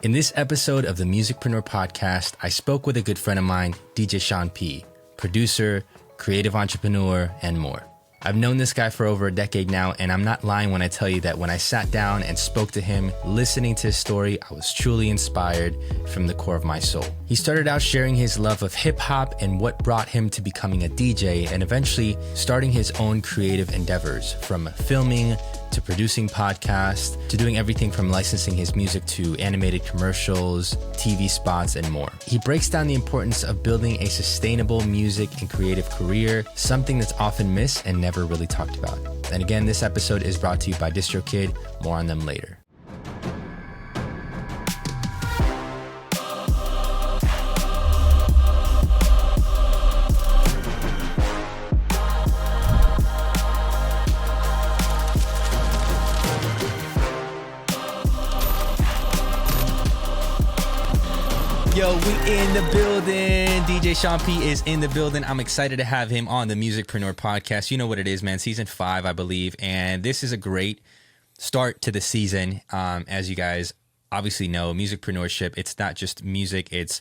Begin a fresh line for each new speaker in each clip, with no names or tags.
In this episode of the Musicpreneur podcast, I spoke with a good friend of mine, DJ Sean P., producer, creative entrepreneur, and more. I've known this guy for over a decade now, and I'm not lying when I tell you that when I sat down and spoke to him, listening to his story, I was truly inspired from the core of my soul. He started out sharing his love of hip hop and what brought him to becoming a DJ and eventually starting his own creative endeavors, from filming to producing podcasts, to doing everything from licensing his music to animated commercials, TV spots, and more. He breaks down the importance of building a sustainable music and creative career, something that's often missed and never really talked about. And again, this episode is brought to you by DistroKid. More on them later. Yo, we in the building. DJ Sean P is in the building. I'm excited to have him on the Musicpreneur podcast. You know what it is, man. Season 5, I believe. And this is a great start to the season. As you guys obviously know, musicpreneurship, it's not just music. It's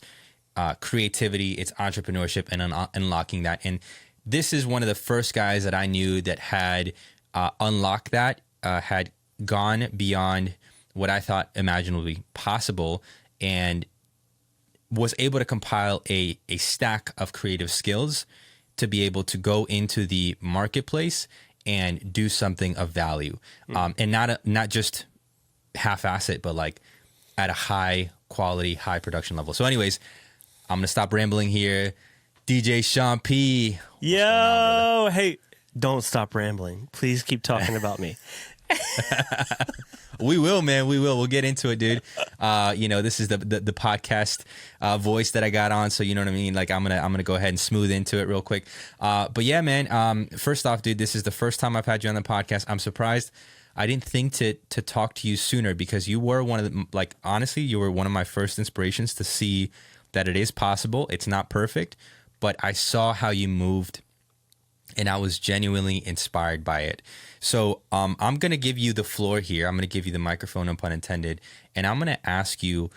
creativity. It's entrepreneurship and unlocking that. And this is one of the first guys that I knew that had unlocked that, had gone beyond what I thought imaginably possible, and was able to compile a stack of creative skills to be able to go into the marketplace and do something of value. And not just half-ass it, but like at a high quality, high production level. So anyways, I'm going to stop rambling here. DJ Sean P.
Yo, hey, don't stop rambling. Please keep talking about me.
We will, man. We will. We'll get into it, dude. This is the podcast voice that I got on, so you know what I mean. Like I'm gonna go ahead and smooth into it real quick. But yeah, man. First off, dude, this is the first time I've had you on the podcast. I'm surprised. I didn't think to talk to you sooner, because you were one of the, like, honestly, you were one of my first inspirations to see that it is possible. It's not perfect, but I saw how you moved, and I was genuinely inspired by it. So I'm going to give you the floor here. I'm going to give you the microphone, no pun intended. And I'm going to ask you,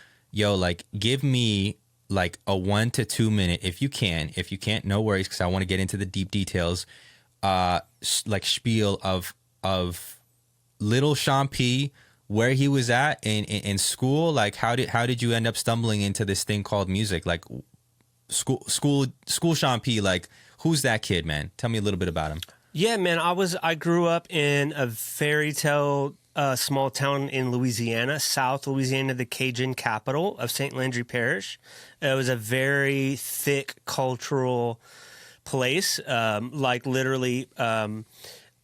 give me like a 1 to 2 minute, if you can. If you can't, no worries, because I want to get into the deep details, like spiel of little Sean P, where he was at in school. Like how did you end up stumbling into this thing called music? Like school Sean P, like, who's that kid, man? Tell me a little bit about him.
Yeah, man, I grew up in a fairy tale small town in Louisiana, South Louisiana, the Cajun capital of St. Landry Parish. It was a very thick cultural place. Literally,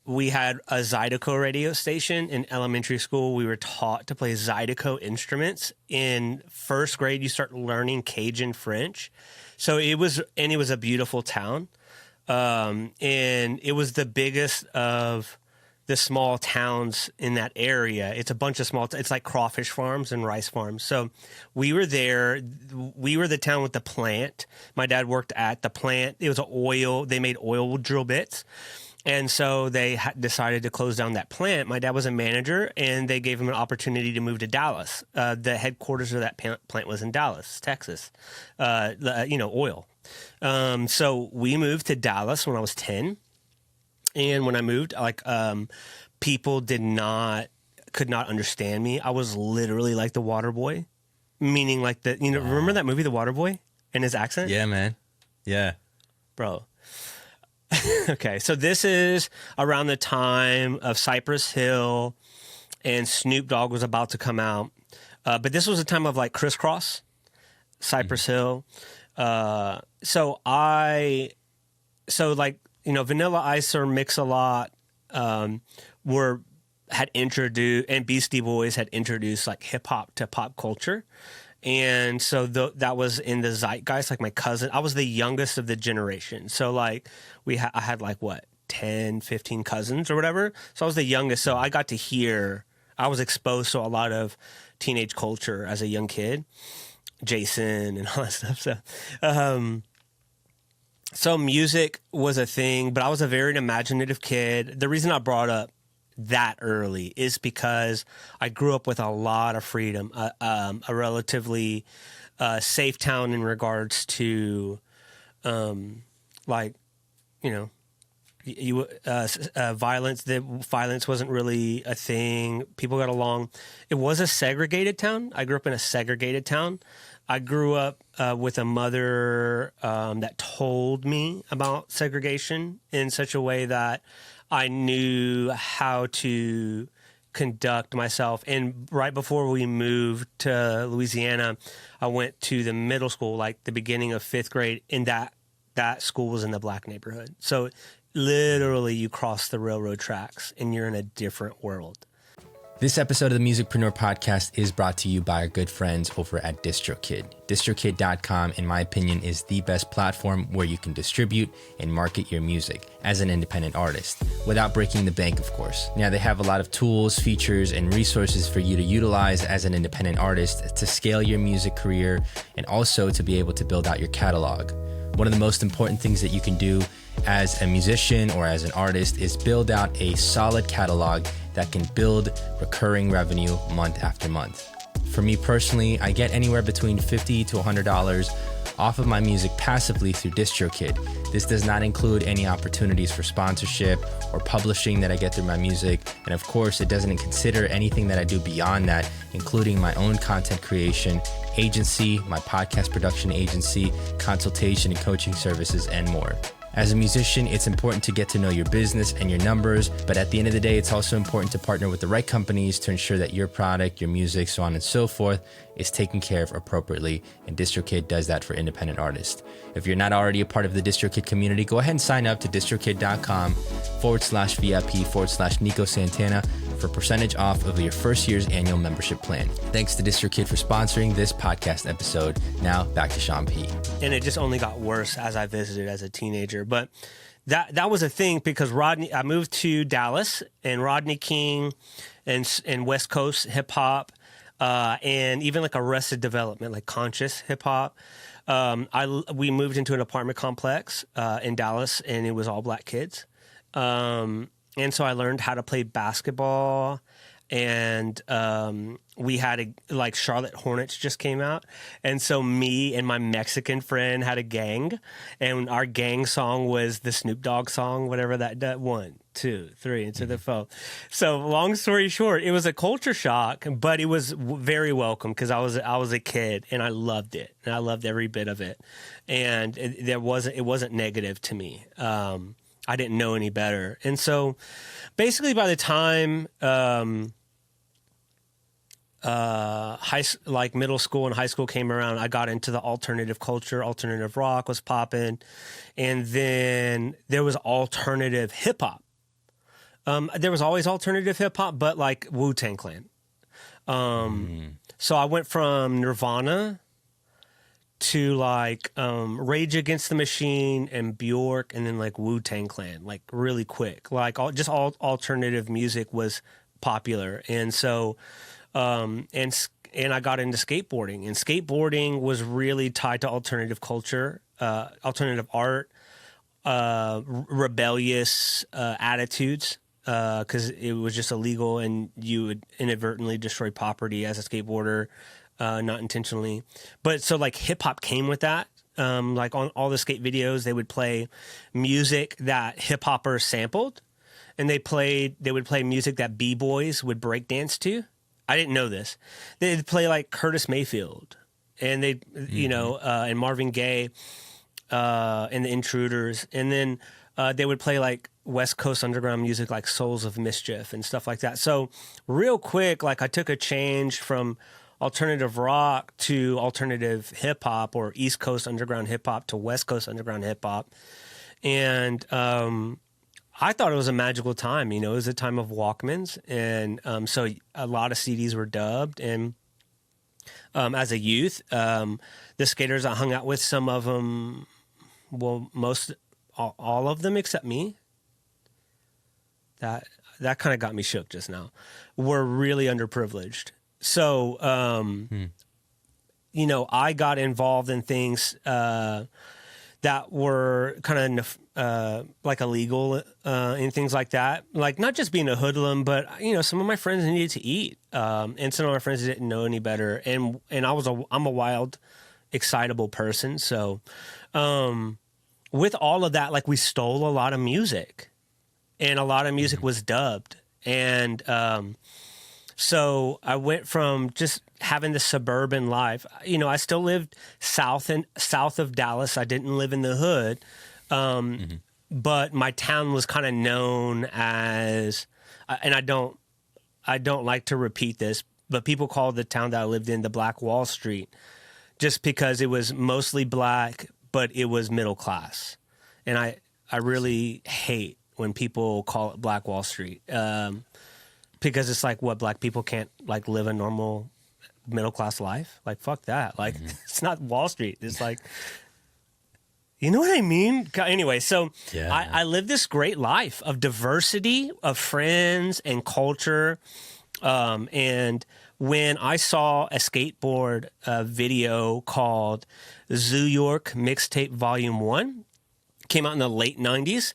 we had a Zydeco radio station in elementary school. We were taught to play Zydeco instruments. In first grade, you start learning Cajun French. So it was a beautiful town. And it was the biggest of the small towns in that area. It's a bunch of it's like crawfish farms and rice farms. So we were there. We were the town with the plant. My dad worked at the plant. It was they made oil drill bits. And so they decided to close down that plant. My dad was a manager, and they gave him an opportunity to move to Dallas. The headquarters of that plant was in Dallas, Texas. Oil. So we moved to Dallas when I was 10. And when I moved, people could not understand me. I was literally like the water boy, meaning like remember that movie, The Water Boy, and his accent?
Yeah, man. Yeah.
Bro. Okay. So this is around the time of Cypress Hill, and Snoop Dogg was about to come out. But this was a time of like Crisscross, Cypress Hill. Vanilla Ice or Mix-a-Lot had introduced, and Beastie Boys had introduced like hip hop to pop culture. And so that was in the zeitgeist. Like my cousin, I was the youngest of the generation. So like I had like 10, 15 cousins or whatever. So I was the youngest. So I got to I was exposed to a lot of teenage culture as a young kid, Jason and all that stuff. So music was a thing, but I was a very imaginative kid. The reason I brought up that early is because I grew up with a lot of freedom, a relatively safe town in regards to, like, you know, violence. The violence wasn't really a thing. People got along. It was a segregated town. I grew up in a segregated town. I grew up with a mother that told me about segregation in such a way that I knew how to conduct myself. And right before we moved to Louisiana, I went to the middle school, like the beginning of 5th grade, and that school was in the black neighborhood. So literally you cross the railroad tracks and you're in a different world.
This episode of the Musicpreneur Podcast is brought to you by our good friends over at DistroKid. DistroKid.com, in my opinion, is the best platform where you can distribute and market your music as an independent artist, without breaking the bank, of course. Now, they have a lot of tools, features, and resources for you to utilize as an independent artist to scale your music career and also to be able to build out your catalog. One of the most important things that you can do as a musician or as an artist is build out a solid catalog that can build recurring revenue month after month. For me personally, I get anywhere between $50 to $100 off of my music passively through DistroKid. This does not include any opportunities for sponsorship or publishing that I get through my music. And of course, it doesn't consider anything that I do beyond that, including my own content creation, agency, my podcast production agency, consultation and coaching services, and more. As a musician, it's important to get to know your business and your numbers, but at the end of the day, it's also important to partner with the right companies to ensure that your product, your music, so on and so forth, is taken care of appropriately, and DistroKid does that for independent artists. If you're not already a part of the DistroKid community, go ahead and sign up to distrokid.com/VIP/Nico Santana for percentage off of your first year's annual membership plan. Thanks to DistroKid for sponsoring this podcast episode. Now back to Sean P.
And it just only got worse as I visited as a teenager. But that was a thing because I moved to Dallas, and Rodney King and West Coast hip hop, and even like Arrested Development, like conscious hip hop. We moved into an apartment complex in Dallas, and it was all black kids. And so I learned how to play basketball, and we had like Charlotte Hornets just came out. And so me and my Mexican friend had a gang, and our gang song was the Snoop Dogg song, whatever that 1, 2, 3, into the foe. So long story short, it was a culture shock, but it was very welcome because I was a kid and I loved it, and I loved every bit of it. And it wasn't negative to me. I didn't know any better. And so basically by the time middle school and high school came around, I got into the alternative culture. Alternative rock was popping. And then there was alternative hip hop. There was always alternative hip hop, but like Wu-Tang Clan. So I went from Nirvana to like Rage Against the Machine and Bjork, and then like Wu-Tang Clan, like really quick. Like all alternative music was popular, and so and I got into skateboarding, and skateboarding was really tied to alternative culture, alternative art, rebellious attitudes, because it was just illegal, and you would inadvertently destroy property as a skateboarder. Not intentionally, but so like hip hop came with that. Like on all the skate videos, they would play music that hip hoppers sampled, and they would play music that b-boys would break dance to. I didn't know this. They'd play like Curtis Mayfield, and and Marvin Gaye, and the Intruders, and then they would play like West Coast underground music like Souls of Mischief and stuff like that. So real quick, like I took a change from alternative rock to alternative hip hop, or East Coast underground hip hop to West Coast underground hip hop. And I thought it was a magical time. It was a time of Walkmans. And so a lot of CDs were dubbed. And as a youth, the skaters I hung out with, some of them, well, all of them except me, that kind of got me shook just now, were really underprivileged. So, I got involved in things that were kind of like illegal and things like that. Like not just being a hoodlum, but some of my friends needed to eat, and some of my friends didn't know any better. And I'm a wild, excitable person, so with all of that, like we stole a lot of music, and a lot of music was dubbed, and so I went from just having the suburban life. I still lived south of Dallas. I didn't live in the hood, but my town was kind of known as, and I don't like to repeat this, but people called the town that I lived in the Black Wall Street, just because it was mostly black, but it was middle class, and I really hate when people call it Black Wall Street. Because it's like, what, black people can't like live a normal middle class life? Like, fuck that. Like, it's not Wall Street. It's like, you know what I mean? Anyway, so I lived this great life of diversity of friends and culture. And when I saw a skateboard video called Zoo York Mixtape Volume 1, came out in the late 90s,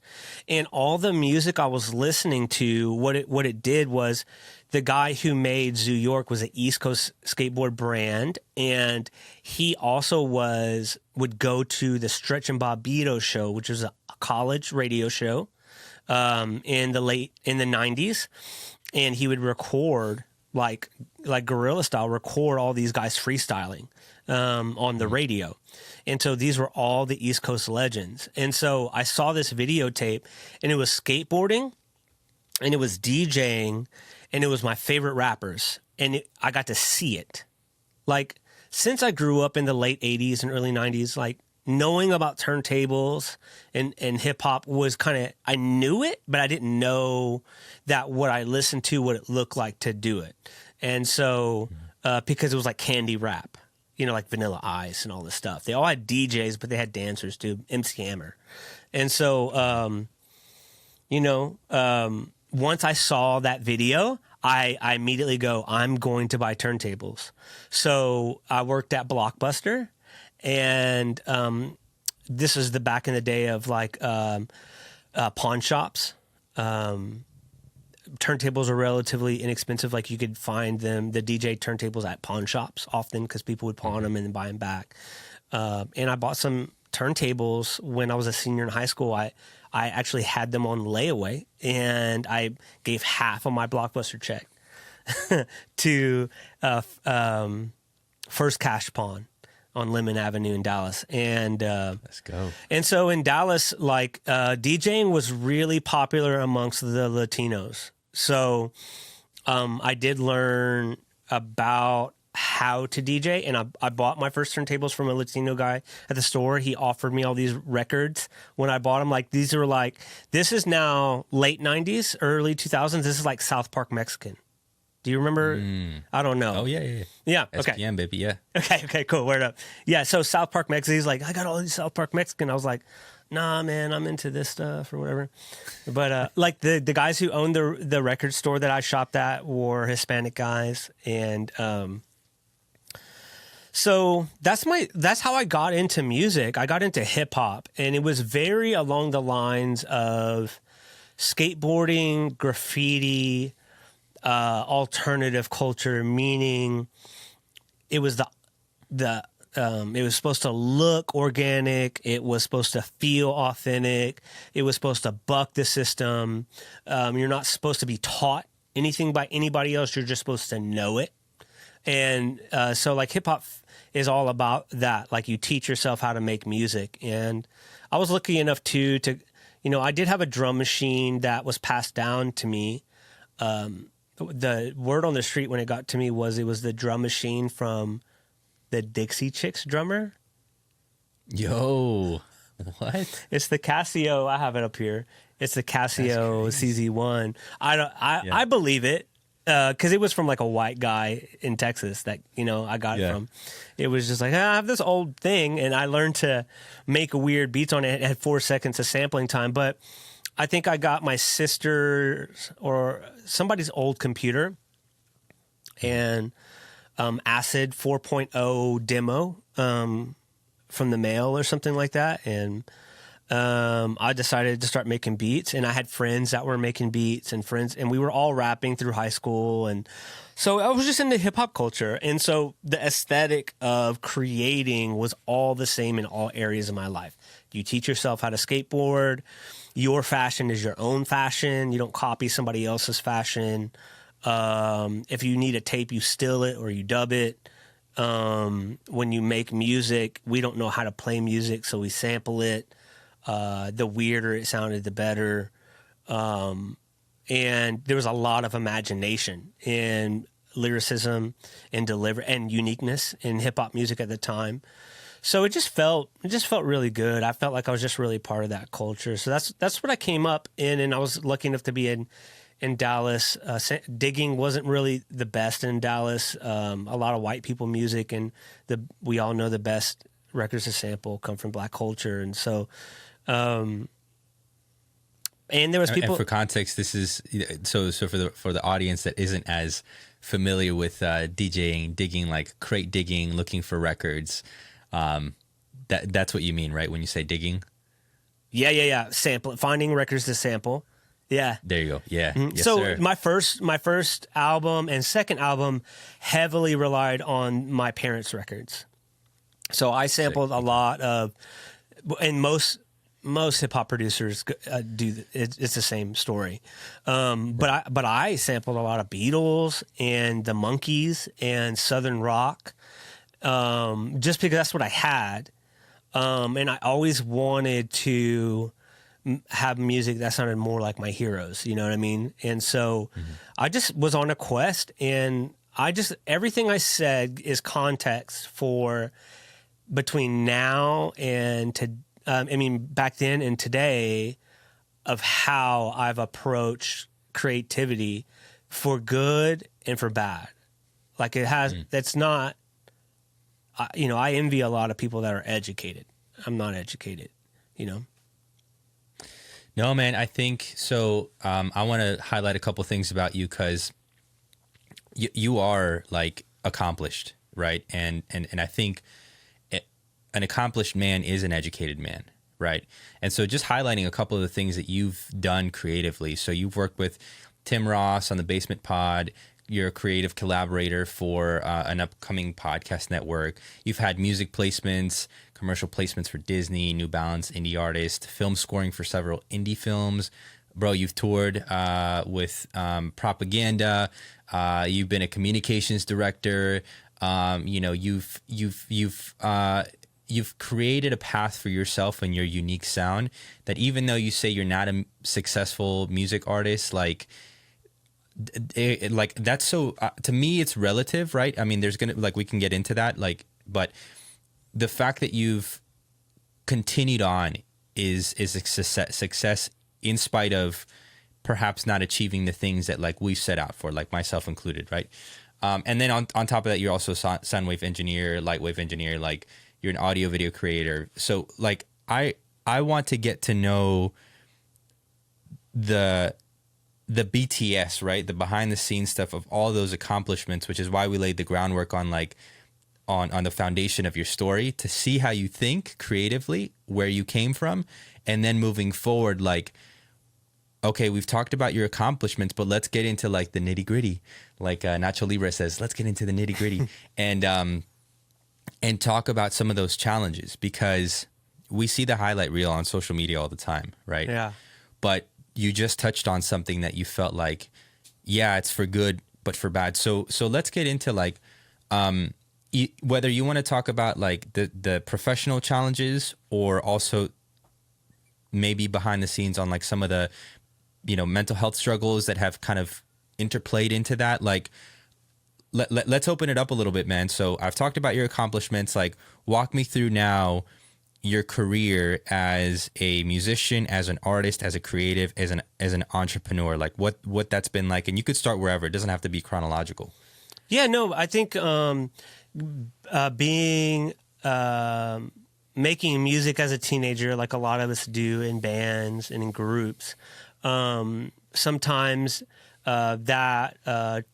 and all the music I was listening to, what it did was, the guy who made Zoo York was an East Coast skateboard brand, and he also would go to the Stretch and Bobbito show, which was a college radio show in the 90s, and he would record like guerrilla style, record all these guys freestyling on the radio. And so these were all the East Coast legends. And so I saw this videotape, and it was skateboarding, and it was DJing, and it was my favorite rappers. And I got to see it. Like, since I grew up in the late 80s and early 90s, like, knowing about turntables and hip hop was kind of, I knew it, but I didn't know that what I listened to, what it looked like to do it. And so, because it was like candy rap, like Vanilla Ice and all this stuff. They all had DJs, but they had dancers too, MC Hammer. And so, once I saw that video, I immediately go, I'm going to buy turntables. So I worked at Blockbuster, and this is the back in the day of like pawn shops. Turntables are relatively inexpensive. Like, you could find them, the DJ turntables, at pawn shops often, because people would pawn them and then buy them back. And I bought some turntables when I was a senior in high school. I actually had them on layaway, and I gave half of my Blockbuster check to First Cash Pawn on Lemon Avenue in Dallas. And
let's go.
And so in Dallas, like, DJing was really popular amongst the Latinos. So I did learn about how to DJ, and I bought my first turntables from a Latino guy at the store. He offered me all these records when I bought them. Like, these are like, this is now late 90s, early 2000s. This is like South Park Mexican. Do you remember? I don't know.
Oh, yeah.
Yeah, okay.
SPM, baby, yeah.
Okay, cool. Word up. Yeah, so South Park Mexican, he's like, I got all these South Park Mexican. I was like, nah, man, I'm into this stuff or whatever. But like the guys who owned the record store that I shopped at were Hispanic guys, and so that's how I got into music. I got into hip hop, and it was very along the lines of skateboarding, graffiti, alternative culture, meaning it was it was supposed to look organic. It was supposed to feel authentic. It was supposed to buck the system. You're not supposed to be taught anything by anybody else. You're just supposed to know it. And so like hip hop is all about that. Like, you teach yourself how to make music. And I was lucky enough to I did have a drum machine that was passed down to me. The word on the street when it got to me was it was the drum machine from the Dixie Chicks drummer.
Yo, what?
It's the Casio. I have it up here. It's the Casio CZ1. I believe it because it was from like a white guy in Texas that I got it from. It was just like, I have this old thing, and I learned to make weird beats on it. It had 4 seconds of sampling time, but I think I got my sister's or somebody's old computer and Acid 4.0 demo from the mail or something like that. And I decided to start making beats, and I had friends that were making beats and we were all rapping through high school. And so I was just into hip hop culture. And so the aesthetic of creating was all the same in all areas of my life. You teach yourself how to skateboard. Your fashion is your own fashion. You don't copy somebody else's fashion. If you need a tape, you steal it or you dub it. When you make music, we don't know how to play music, so we sample it. The weirder it sounded, the better. And there was a lot of imagination and lyricism and delivery and uniqueness in hip hop music at the time. So it just felt really good. I felt like I was just really part of that culture. So that's what I came up in, and I was lucky enough to be in Dallas. Digging wasn't really the best in Dallas. A lot of white people music, and we all know the best records to sample come from black culture. And so, and there was people.
And for context, this is so for the audience that isn't as familiar with DJing, digging, like crate digging, looking for records. That's what you mean, right? When you say digging?
Yeah. Sample, finding records to sample. Yeah.
There you go. Yeah.
Mm-hmm.
Yes,
so
sir.
my first album and second album heavily relied on my parents' records. So I sampled a lot of, and most hip hop producers do. It's the same story. But I sampled a lot of Beatles and the Monkees and Southern rock. Just because that's what I had. And I always wanted to have music that sounded more like my heroes, you know what I mean? And so I just was on a quest, and everything I said is context for between now and back then and today, of how I've approached creativity for good and for bad. Like it has, that's not, I envy a lot of people that are educated. I'm not educated,
No, man, I think so. I want to highlight a couple things about you, because you are like accomplished, right? And I think an accomplished man is an educated man, right? And so just highlighting a couple of the things that you've done creatively. So you've worked with Tim Ross on the Basement Pod. You're a creative collaborator for an upcoming podcast network. You've had music placements, commercial placements for Disney, New Balance, indie artist, film scoring for several indie films. Bro, you've toured with Propaganda. You've been a communications director. You've created a path for yourself and your unique sound that, even though you say you're not a successful music artist, like that's so to me it's relative, right? I mean, there's gonna, like, we can get into that, like, but the fact that you've continued on is a success in spite of perhaps not achieving the things that, like, we've set out for, like myself included, right? And then on top of that, you're also sound wave engineer, light wave engineer, like you're an audio video creator. So like I want to get to know the BTS, right? The behind the scenes stuff of all those accomplishments, which is why we laid the groundwork on like on the foundation of your story, to see how you think creatively, where you came from, and then moving forward, like, okay, we've talked about your accomplishments, but let's get into like the nitty gritty. Like Nacho Libre says, let's get into the nitty gritty and talk about some of those challenges, because we see the highlight reel on social media all the time, right?
Yeah.
But you just touched on something that you felt like, yeah, it's for good, but for bad. So let's get into like, whether you want to talk about like the professional challenges, or also maybe behind the scenes on like some of the, mental health struggles that have kind of interplayed into that. Like, let's open it up a little bit, man. So I've talked about your accomplishments. Like, walk me through now your career as a musician, as an artist, as a creative, as an entrepreneur. Like what that's been like, and you could start wherever. It doesn't have to be chronological.
Yeah, no, I think making music as a teenager, like a lot of us do in bands and in groups, sometimes that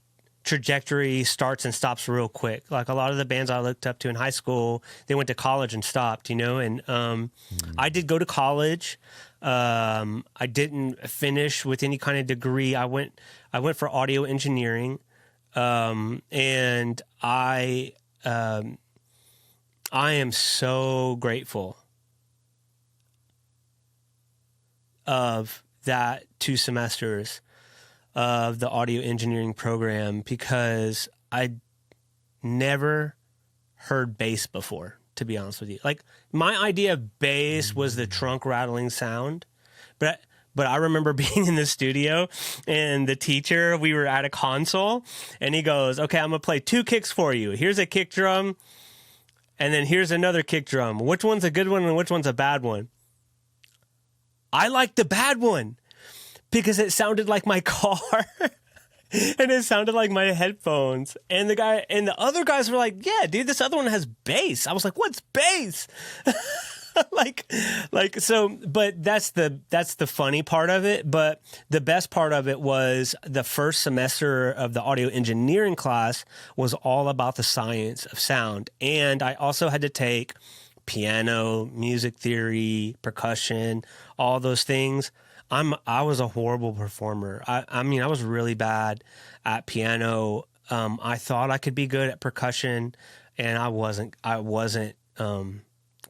trajectory starts and stops real quick. Like a lot of the bands I looked up to in high school, they went to college and stopped, and I did go to college. I didn't finish with any kind of degree. I went for audio engineering, and I am so grateful of that 2 semesters of the audio engineering program, because I never heard bass before, to be honest with you. Like, my idea of bass was the trunk rattling sound, but I remember being in the studio and the teacher, we were at a console, and he goes, okay, I'm gonna play 2 kicks for you. Here's a kick drum, and then here's another kick drum. Which one's a good one and which one's a bad one? I liked the bad one because it sounded like my car and it sounded like my headphones. And the other guys were like, yeah, dude, this other one has bass. I was like, what's bass? But that's the funny part of it. But the best part of it was the first semester of the audio engineering class was all about the science of sound. And I also had to take piano, music theory, percussion, all those things. I was a horrible performer. I mean, I was really bad at piano. I thought I could be good at percussion, and I wasn't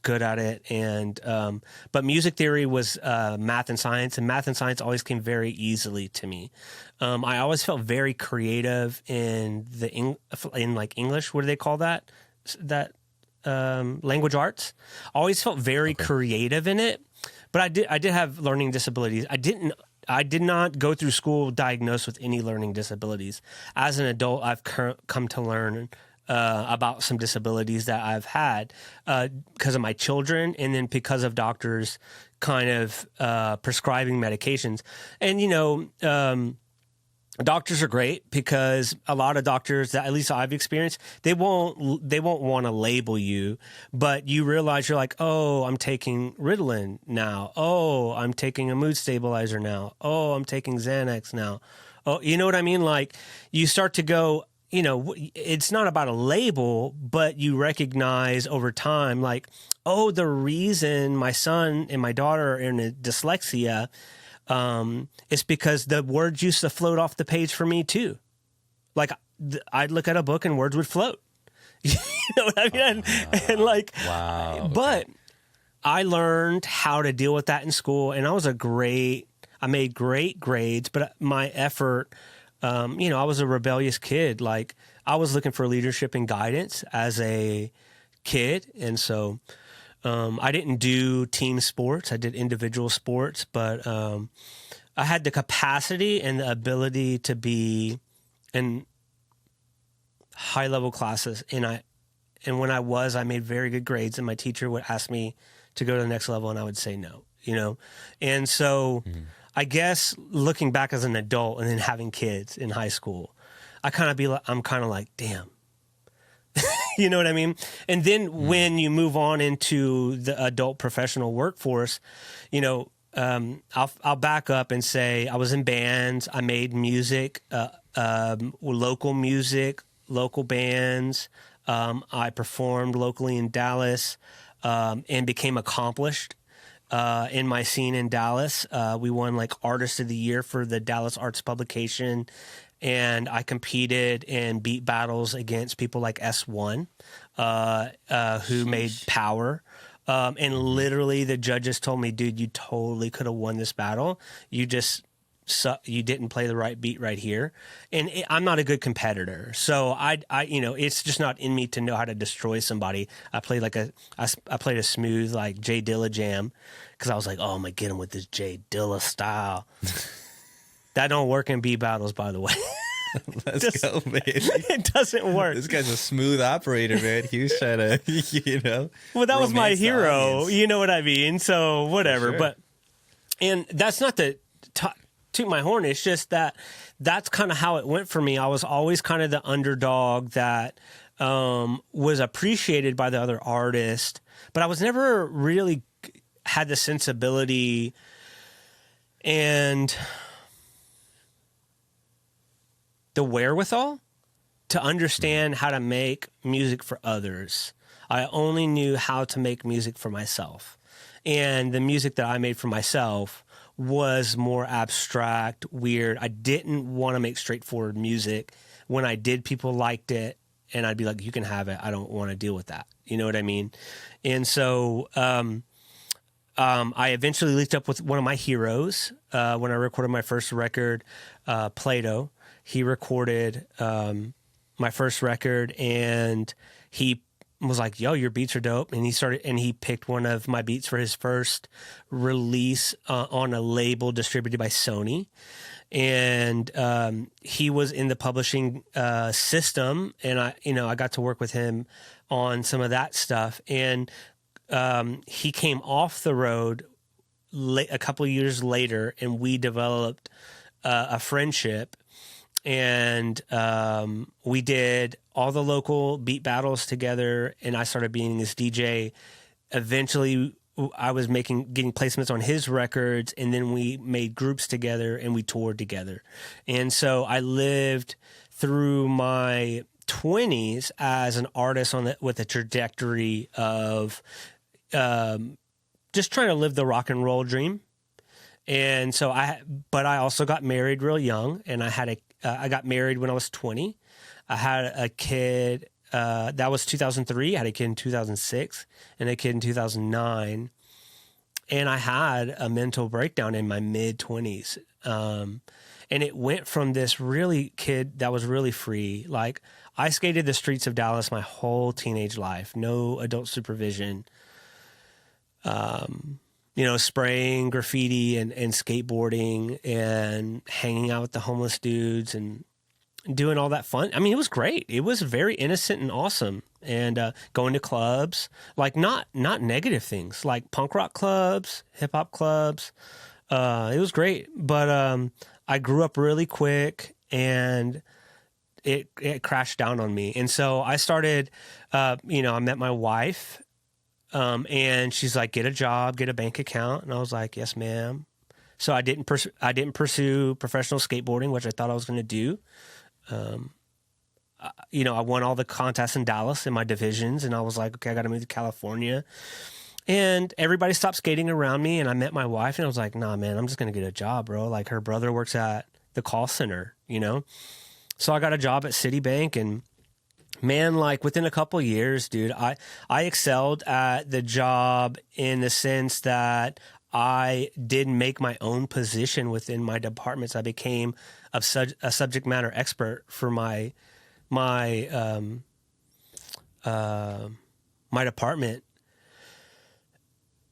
good at it. And but music theory was math and science, and math and science always came very easily to me. I always felt very creative in like English. What do they call that? Language arts. Always felt very creative in it. But I did have learning disabilities. I did not go through school diagnosed with any learning disabilities. As an adult, I've come to learn about some disabilities that I've had because of my children, and then because of doctors kind of prescribing medications. And doctors are great because a lot of doctors that at least I've experienced, they won't want to label you, but you realize you're like, oh, I'm taking Ritalin now. Oh, I'm taking a mood stabilizer now. Oh, I'm taking Xanax now. Oh, you know what I mean? Like, you start to go, it's not about a label, but you recognize over time, like, oh, the reason my son and my daughter are in a dyslexia it's because the words used to float off the page for me too. Like, I'd look at a book and words would float. You know what I mean? And like,
wow. Okay.
But I learned how to deal with that in school, and I made great grades, but my effort, I was a rebellious kid. Like, I was looking for leadership and guidance as a kid. And so, I didn't do team sports. I did individual sports, but I had the capacity and the ability to be in high-level classes. And when I made very good grades, and my teacher would ask me to go to the next level, and I would say no, And so I guess looking back as an adult and then having kids in high school, I'm kind of like, damn. You know what I mean? And then when you move on into the adult professional workforce, I'll back up and say I was in bands. I made music, local music, local bands. I performed locally in Dallas and became accomplished in my scene in Dallas. We won like Artist of the Year for the Dallas Arts Publication. And I competed and beat battles against people like S1, who made Power. And literally the judges told me, dude, you totally could have won this battle. You didn't play the right beat right here. And I'm not a good competitor. So it's just not in me to know how to destroy somebody. I played a smooth, like Jay Dilla jam, because I was like, oh, I'm going to get him with this Jay Dilla style. That don't work in beat battles, by the way.
Let's go, man.
It doesn't work.
This guy's a smooth operator, man. He was trying to,
Well, that was my hero. You know what I mean? So whatever.
Sure.
And that's not to toot my horn. It's just that's kind of how it went for me. I was always kind of the underdog that was appreciated by the other artists, but I was never really had the sensibility and the wherewithal to understand how to make music for others. I only knew how to make music for myself. And the music that I made for myself was more abstract, weird. I didn't want to make straightforward music. When I did, people liked it, and I'd be like, you can have it. I don't want to deal with that. You know what I mean? And so I eventually linked up with one of my heroes when I recorded my first record, Plato. He recorded my first record, and he was like, yo, your beats are dope. And he picked one of my beats for his first release on a label distributed by Sony. And he was in the publishing system, and I got to work with him on some of that stuff. And he came off the road a couple of years later, and we developed a friendship. And we did all the local beat battles together, and I started being his DJ. Eventually, I was getting placements on his records, and then we made groups together and we toured together. And so I lived through my 20s as an artist with a trajectory of just trying to live the rock and roll dream. And so but I also got married real young, and I got married when I was 20. I had a kid, that was 2003. I had a kid in 2006 and a kid in 2009. And I had a mental breakdown in my mid 20s. And it went from this kid that was really free. Like, I skated the streets of Dallas my whole teenage life, no adult supervision. Spraying graffiti and skateboarding and hanging out with the homeless dudes and doing all that fun. I mean, it was great. It was very innocent and awesome. And going to clubs, like not negative things, like punk rock clubs, hip hop clubs. It was great. But I grew up really quick, and it crashed down on me. And so I started, I met my wife. And she's like, get a job, get a bank account. And I was like, yes, ma'am. So I didn't pursue professional skateboarding, which I thought I was going to do. I won all the contests in Dallas in my divisions, and I was like, okay, I got to move to California. And everybody stopped skating around me, and I met my wife, and I was like, nah, man, I'm just going to get a job, bro. Like, her brother works at the call center, So I got a job at Citibank, and man, like within a couple of years, dude, I excelled at the job in the sense that I did make my own position within my departments. I became a subject matter expert for my department.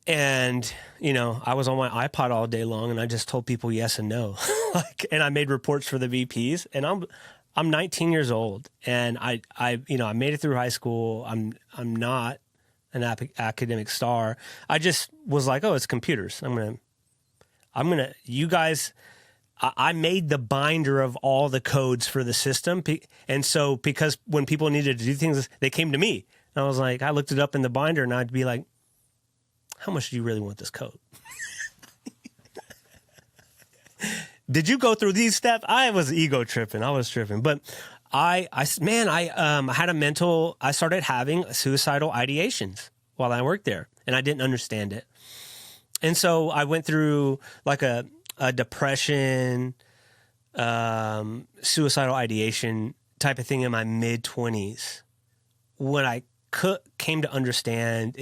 And, I was on my iPod all day long, and I just told people yes and no. And I made reports for the VPs, and I'm 19 years old, and I made it through high school. I'm not an academic star. I just was like, oh, it's computers. You guys, I made the binder of all the codes for the system. And so because when people needed to do things, they came to me. And I was like, I looked it up in the binder, and I'd be like, how much do you really want this code? Did you go through these steps? I was ego tripping. I was tripping. But I had I started having suicidal ideations while I worked there, and I didn't understand it. And so I went through like a depression, suicidal ideation type of thing in my mid 20s. When I came to understand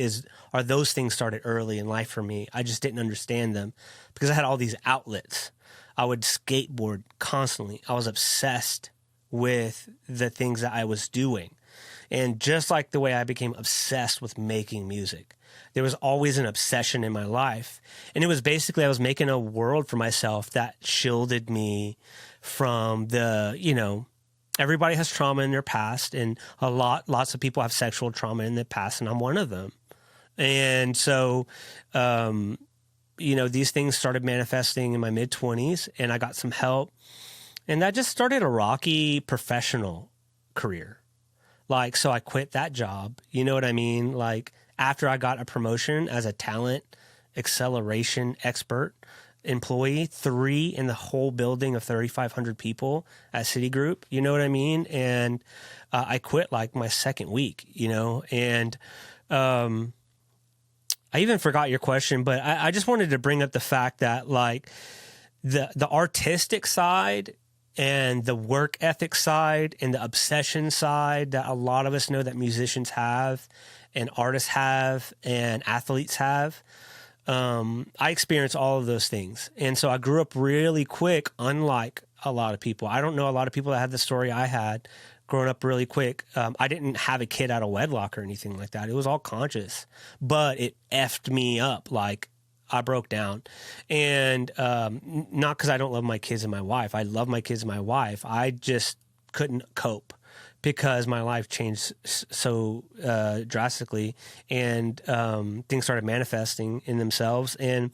are those things started early in life for me. I just didn't understand them because I had all these outlets. I would skateboard constantly. I was obsessed with the things that I was doing. And just like the way I became obsessed with making music, there was always an obsession in my life. And it was basically, I was making a world for myself that shielded me from everybody has trauma in their past, and lots of people have sexual trauma in their past, and I'm one of them. And so, these things started manifesting in my mid 20s, and I got some help, and that just started a rocky professional career. Like, so I quit that job. You know what I mean? Like, after I got a promotion as a talent acceleration expert, employee, 3 in the whole building of 3,500 people at Citigroup. You know what I mean? And I quit like my second week, you know, and I even forgot your question, but I just wanted to bring up the fact that like the artistic side and the work ethic side and the obsession side that a lot of us know that musicians have and artists have and athletes have. I experienced all of those things. And so I grew up really quick, unlike a lot of people. I don't know a lot of people that had the story I had growing up really quick. I didn't have a kid out of wedlock or anything like that. It was all conscious, but it effed me up. Like I broke down, and not because I don't love my kids and my wife. I love my kids and my wife. I just couldn't cope because my life changed so drastically, and things started manifesting in themselves. And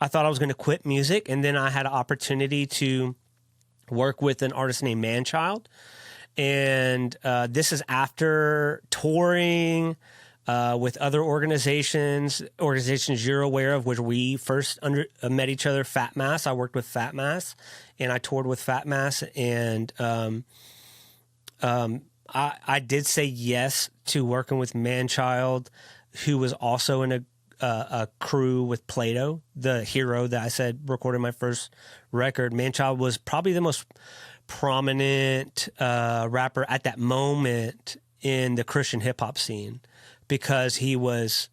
I thought I was going to quit music, and then I had an opportunity to work with an artist named Manchild. And this is after touring with other organizations you're aware of, which we first met each other, Fat Mass. I worked with Fat Mass, and I toured with Fat Mass. And I did say yes to working with Manchild, who was also in a crew with Plato, the hero that I said recorded my first record. Manchild was probably the most prominent rapper at that moment in the Christian hip hop scene, because he was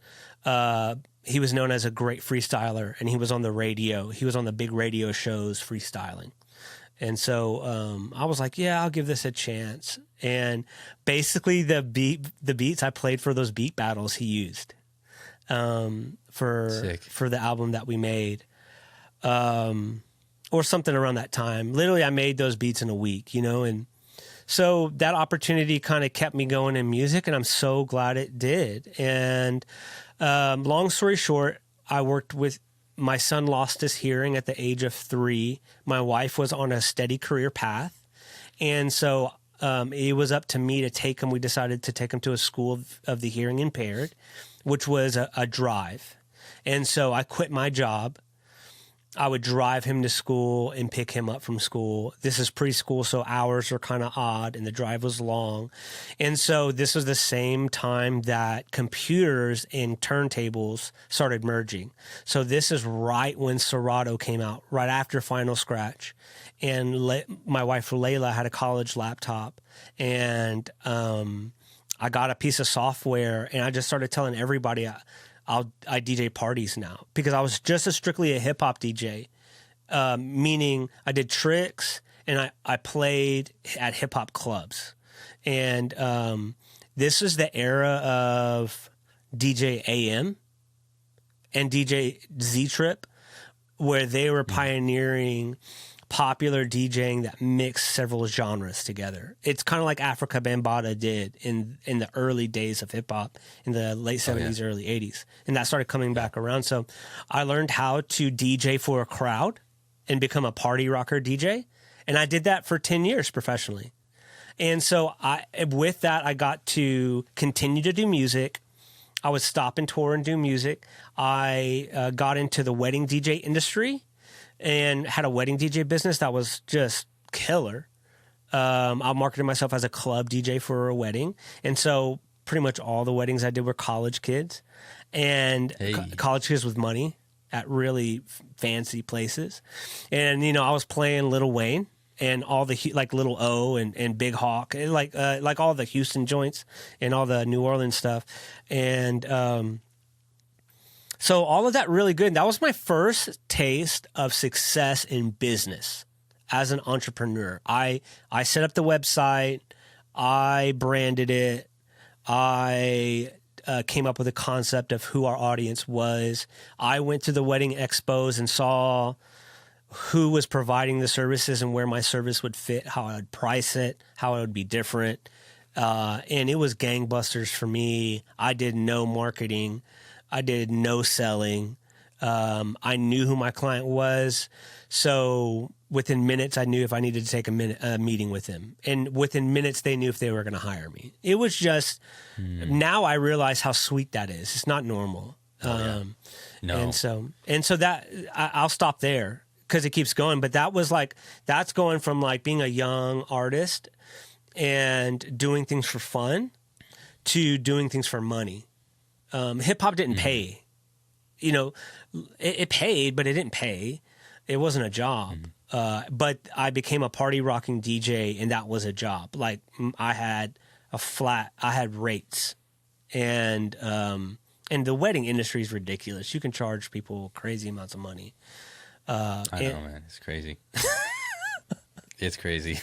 known as a great freestyler, and he was on the radio. He was on the big radio shows freestyling. And so I was like, yeah, I'll give this a chance. And basically the beats I played for those beat battles he used for the album that we made. Or something around that time. Literally, I made those beats in a week, you know, and so that opportunity kind of kept me going in music, and I'm so glad it did. And long story short, I worked with my son. Lost his hearing at the age of 3. My wife was on a steady career path, and so it was up to me to take him. We decided to take him to a school of the hearing impaired, which was a drive. And so I quit my job. I would drive him to school and pick him up from school. This is preschool, so hours are kind of odd, and the drive was long. And so this was the same time that computers and turntables started merging. So this is right when Serato came out, right after Final Scratch. And my wife, Layla, had a college laptop, and I got a piece of software, and I just started telling everybody I DJ parties now, because I was just strictly a hip hop DJ, meaning I did tricks and I played at hip hop clubs. And this is the era of DJ AM and DJ Z Trip, where they were pioneering popular DJing that mixed several genres together. It's kind of like Africa Bambaataa did in the early days of hip hop in the late 70s, early 80s. And that started coming back around. So I learned how to DJ for a crowd and become a party rocker DJ. And I did that for 10 years professionally. And so with that, I got to continue to do music. I would stop and tour and do music. I got into the wedding DJ industry and had a wedding DJ business that was just killer. I marketed myself as a club DJ for a wedding. And so pretty much all the weddings I did were college kids, and college kids with money at really fancy places. And, you know, I was playing Lil Wayne and all the, like Little O and Big Hawk, and like all the Houston joints and all the New Orleans stuff. And, so all of that really good. That was my first taste of success in business as an entrepreneur. I set up the website. I branded it. I came up with a concept of who our audience was. I went to the wedding expos and saw who was providing the services and where my service would fit, how I would price it, how it would be different. And it was gangbusters for me. I did no marketing. I did no selling. I knew who my client was. So within minutes, I knew if I needed to take a meeting with him. And within minutes, they knew if they were going to hire me. It was just, now I realize how sweet that is. It's not normal.
No.
And so that I'll stop there because it keeps going. But that's going from like being a young artist and doing things for fun to doing things for money. Hip hop didn't pay, it paid, but it didn't pay. It wasn't a job. But I became a party rocking DJ, and that was a job. Like I had rates, and the wedding industry is ridiculous. You can charge people crazy amounts of money.
I know, man. It's crazy. It's crazy.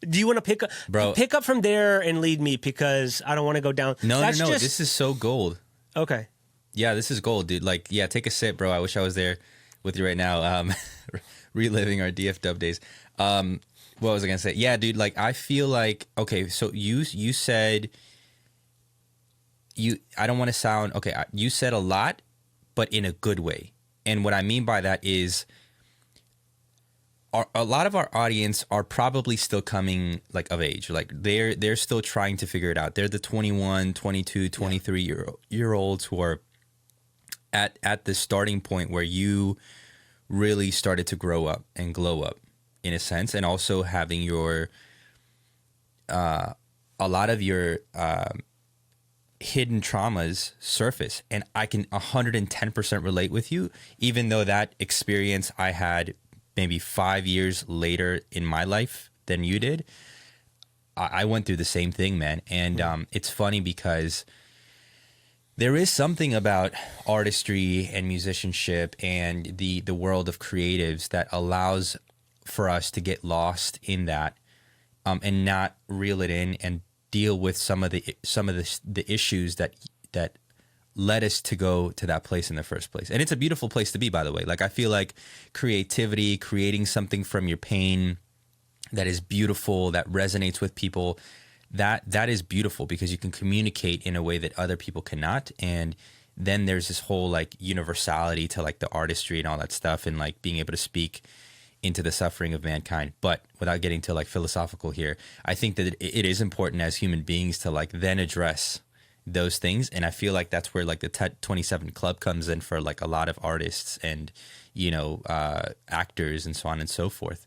Do you want to pick up from there and lead me, because I don't want to go down?
No. This is so gold.
Okay.
Yeah, this is gold, dude. Like, yeah, take a sip, bro. I wish I was there with you right now, reliving our DF Dub days. What was I gonna say? Yeah, dude. Like, I feel like, okay. So you said I don't want to sound okay. You said a lot, but in a good way. And what I mean by that is, a lot of our audience are probably still coming like of age. Like they're still trying to figure it out. They're the 21, 22, 23 year olds who are at the starting point where you really started to grow up and glow up, in a sense, and also having your a lot of your hidden traumas surface. And I can 110% relate with you, even though that experience I had maybe 5 years later in my life than you did. I went through the same thing, man. And it's funny because there is something about artistry and musicianship and the world of creatives that allows for us to get lost in that, and not reel it in and deal with some of the issues that led us to go to that place in the first place. And it's a beautiful place to be, by the way. Like, I feel like creativity, creating something from your pain that is beautiful, that resonates with people, that is beautiful, because you can communicate in a way that other people cannot. And then there's this whole like universality to like the artistry and all that stuff, and like being able to speak into the suffering of mankind. But without getting to like philosophical here, I think that it is important as human beings to like then address those things. And I feel like that's where like the 27 Club comes in for like a lot of artists and, actors and so on and so forth,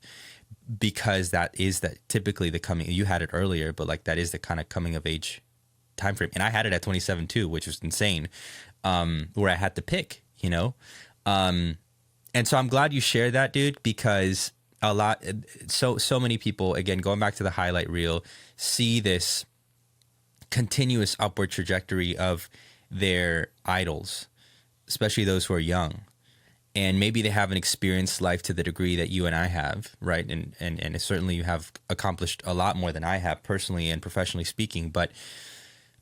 because that is that typically the coming, you had it earlier, but like that is the kind of coming of age time frame. And I had it at 27 too, which was insane, where I had to pick, and so I'm glad you shared that, dude, because so many people, again, going back to the highlight reel, see this continuous upward trajectory of their idols, especially those who are young, and maybe they haven't experienced life to the degree that you and I have, right? And certainly you have accomplished a lot more than I have personally and professionally speaking, but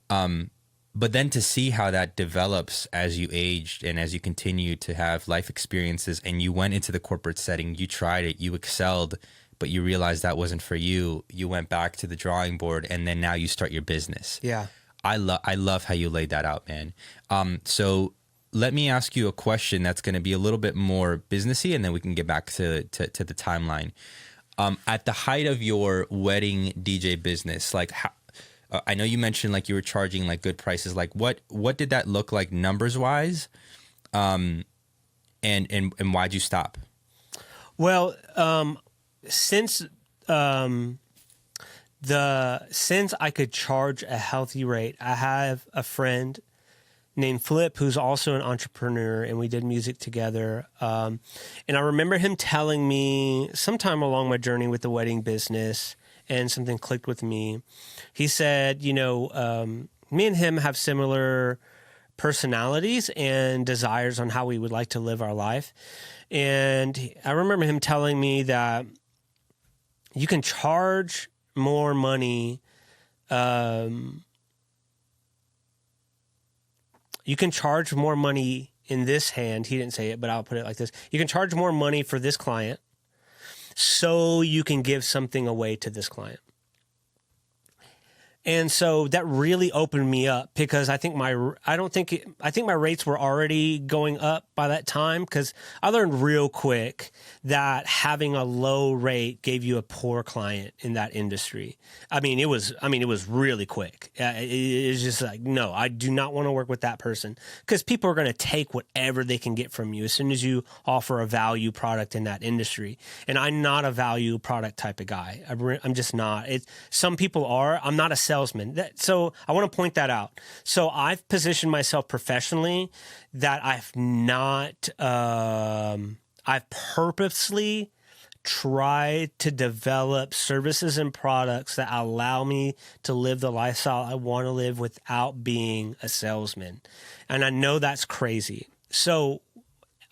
then to see how that develops as you aged and as you continue to have life experiences, and you went into the corporate setting, you tried it, you excelled, but you realized that wasn't for you. You went back to the drawing board, and then now you start your business. Yeah. I love how you laid that out, man. So let me ask you a question that's going to be a little bit more businessy, and then we can get back to the timeline. At the height of your wedding DJ business, like how, I know you mentioned like you were charging like good prices. Like what did that look like numbers wise? And why'd you stop?
Well, since I could charge a healthy rate, I have a friend named Flip who's also an entrepreneur, and we did music together. And I remember him telling me sometime along my journey with the wedding business, and something clicked with me. He said, me and him have similar personalities and desires on how we would like to live our life. And I remember him telling me that you can charge more money. You can charge more money in this hand. He didn't say it, but I'll put it like this. You can charge more money for this client so you can give something away to this client. And so that really opened me up because I think my rates were already going up by that time, because I learned real quick that having a low rate gave you a poor client in that industry. It was really quick. It's just like, no, I do not want to work with that person, because people are going to take whatever they can get from you as soon as you offer a value product in that industry. And I'm not a value product type of guy. I'm just not. Some people are. I'm not a salesman. So I want to point that out. So I've positioned myself professionally that I've not, I've purposely tried to develop services and products that allow me to live the lifestyle I want to live without being a salesman. And I know that's crazy. So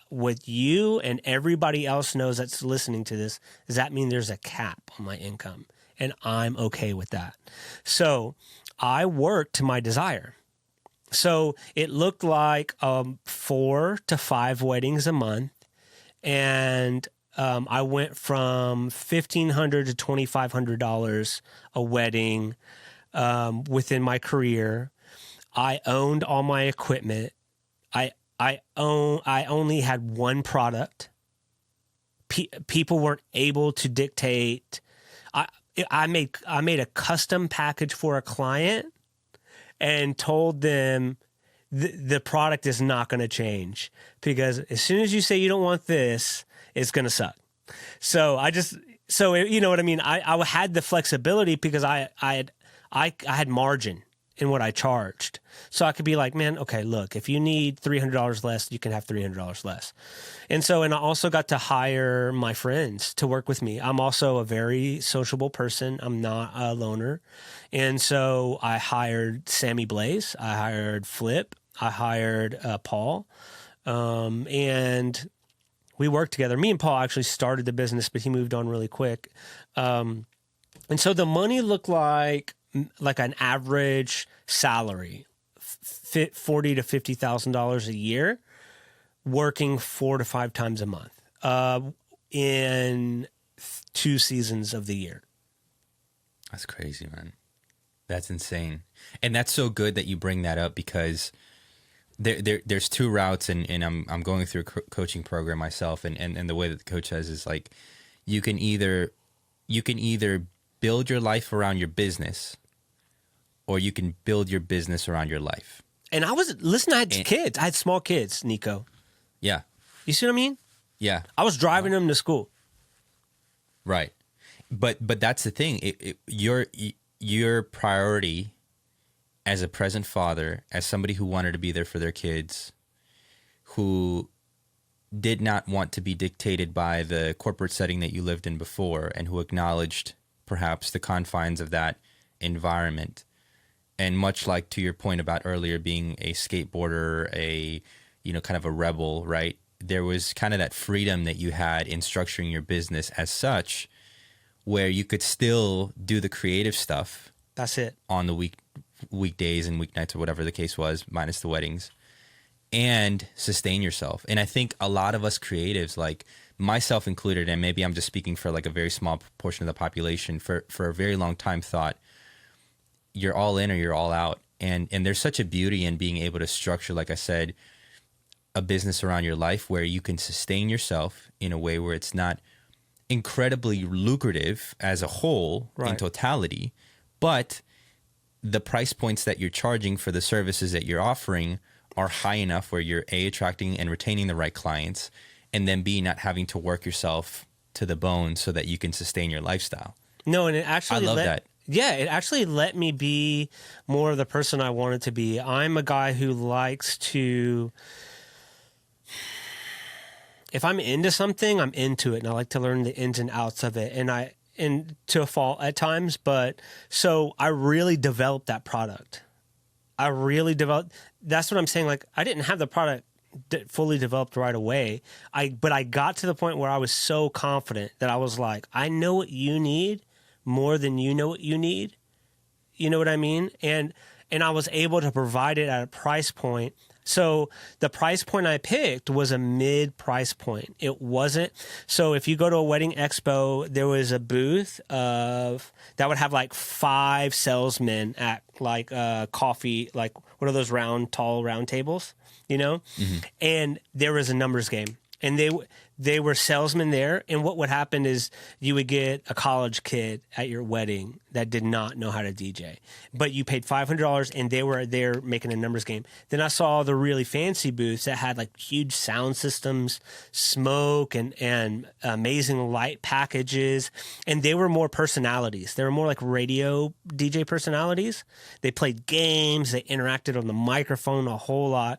what you and everybody else knows that's listening to this, does that mean there's a cap on my income? And I'm okay with that. So I work to my desire. So it looked like 4 to 5 weddings a month. And I went from $1,500 to $2,500 a wedding within my career. I owned all my equipment. I only had one product. People weren't able to dictate. I made a custom package for a client and told them the product is not going to change, because as soon as you say you don't want this, it's going to suck. So you know what I mean? I had the flexibility because I had margin in what I charged. So I could be like, man, okay, look, if you need $300 less, you can have $300 less. And I also got to hire my friends to work with me. I'm also a very sociable person. I'm not a loner. And so I hired Sammy Blaze. I hired Flip. I hired Paul. And we worked together. Me and Paul actually started the business, but he moved on really quick. And so the money looked like an average salary, $40,000 to $50,000 a year, working 4 to 5 times a month, in 2 seasons of the year.
That's crazy, man. That's insane. And that's so good that you bring that up, because there's 2 routes, and I'm going through a coaching program myself, and the way that the coach says is like, you can either build your life around your business, or you can build your business around your life. And I
had kids. I had small kids, Nico.
Yeah.
You see what I mean?
Yeah.
I was driving them to school.
Right. But that's the thing. Your priority as a present father, as somebody who wanted to be there for their kids, who did not want to be dictated by the corporate setting that you lived in before, and who acknowledged perhaps the confines of that environment. And much like to your point about earlier being a skateboarder, kind of a rebel, right? There was kind of that freedom that you had in structuring your business as such, where you could still do the creative stuff.
That's it.
On the weekdays and weeknights or whatever the case was, minus the weddings, and sustain yourself. And I think a lot of us creatives, like myself included, and maybe I'm just speaking for like a very small portion of the population, for a very long time thought, you're all in or you're all out. And there's such a beauty in being able to structure, like I said, a business around your life where you can sustain yourself in a way where it's not incredibly lucrative as a whole, right, in totality, but the price points that you're charging for the services that you're offering are high enough where you're A, attracting and retaining the right clients, and then B, not having to work yourself to the bone so that you can sustain your lifestyle.
No, and it actually
I love that.
Yeah, it actually let me be more of the person I wanted to be. I'm a guy who likes to, if I'm into something, I'm into it, and I like to learn the ins and outs of it, and to a fault at times, but so I really developed that product. That's what I'm saying. Like, I didn't have the product fully developed right away. But I got to the point where I was so confident that I was like, I know what you need more than you know what you need. You know what I mean? And and I was able to provide it at a price point. So the price point I picked was a mid price point. It wasn't. So if you go to a wedding expo, there was a booth of that would have like 5 salesmen at like coffee, like what are those tall round tables, you know? And there was a numbers game, and they were salesmen there. And what would happen is you would get a college kid at your wedding that did not know how to DJ, but you paid $500 and they were there making a numbers game. Then I saw the really fancy booths that had like huge sound systems, smoke, and amazing light packages. And they were more personalities. They were more like radio DJ personalities. They played games. They interacted on the microphone a whole lot.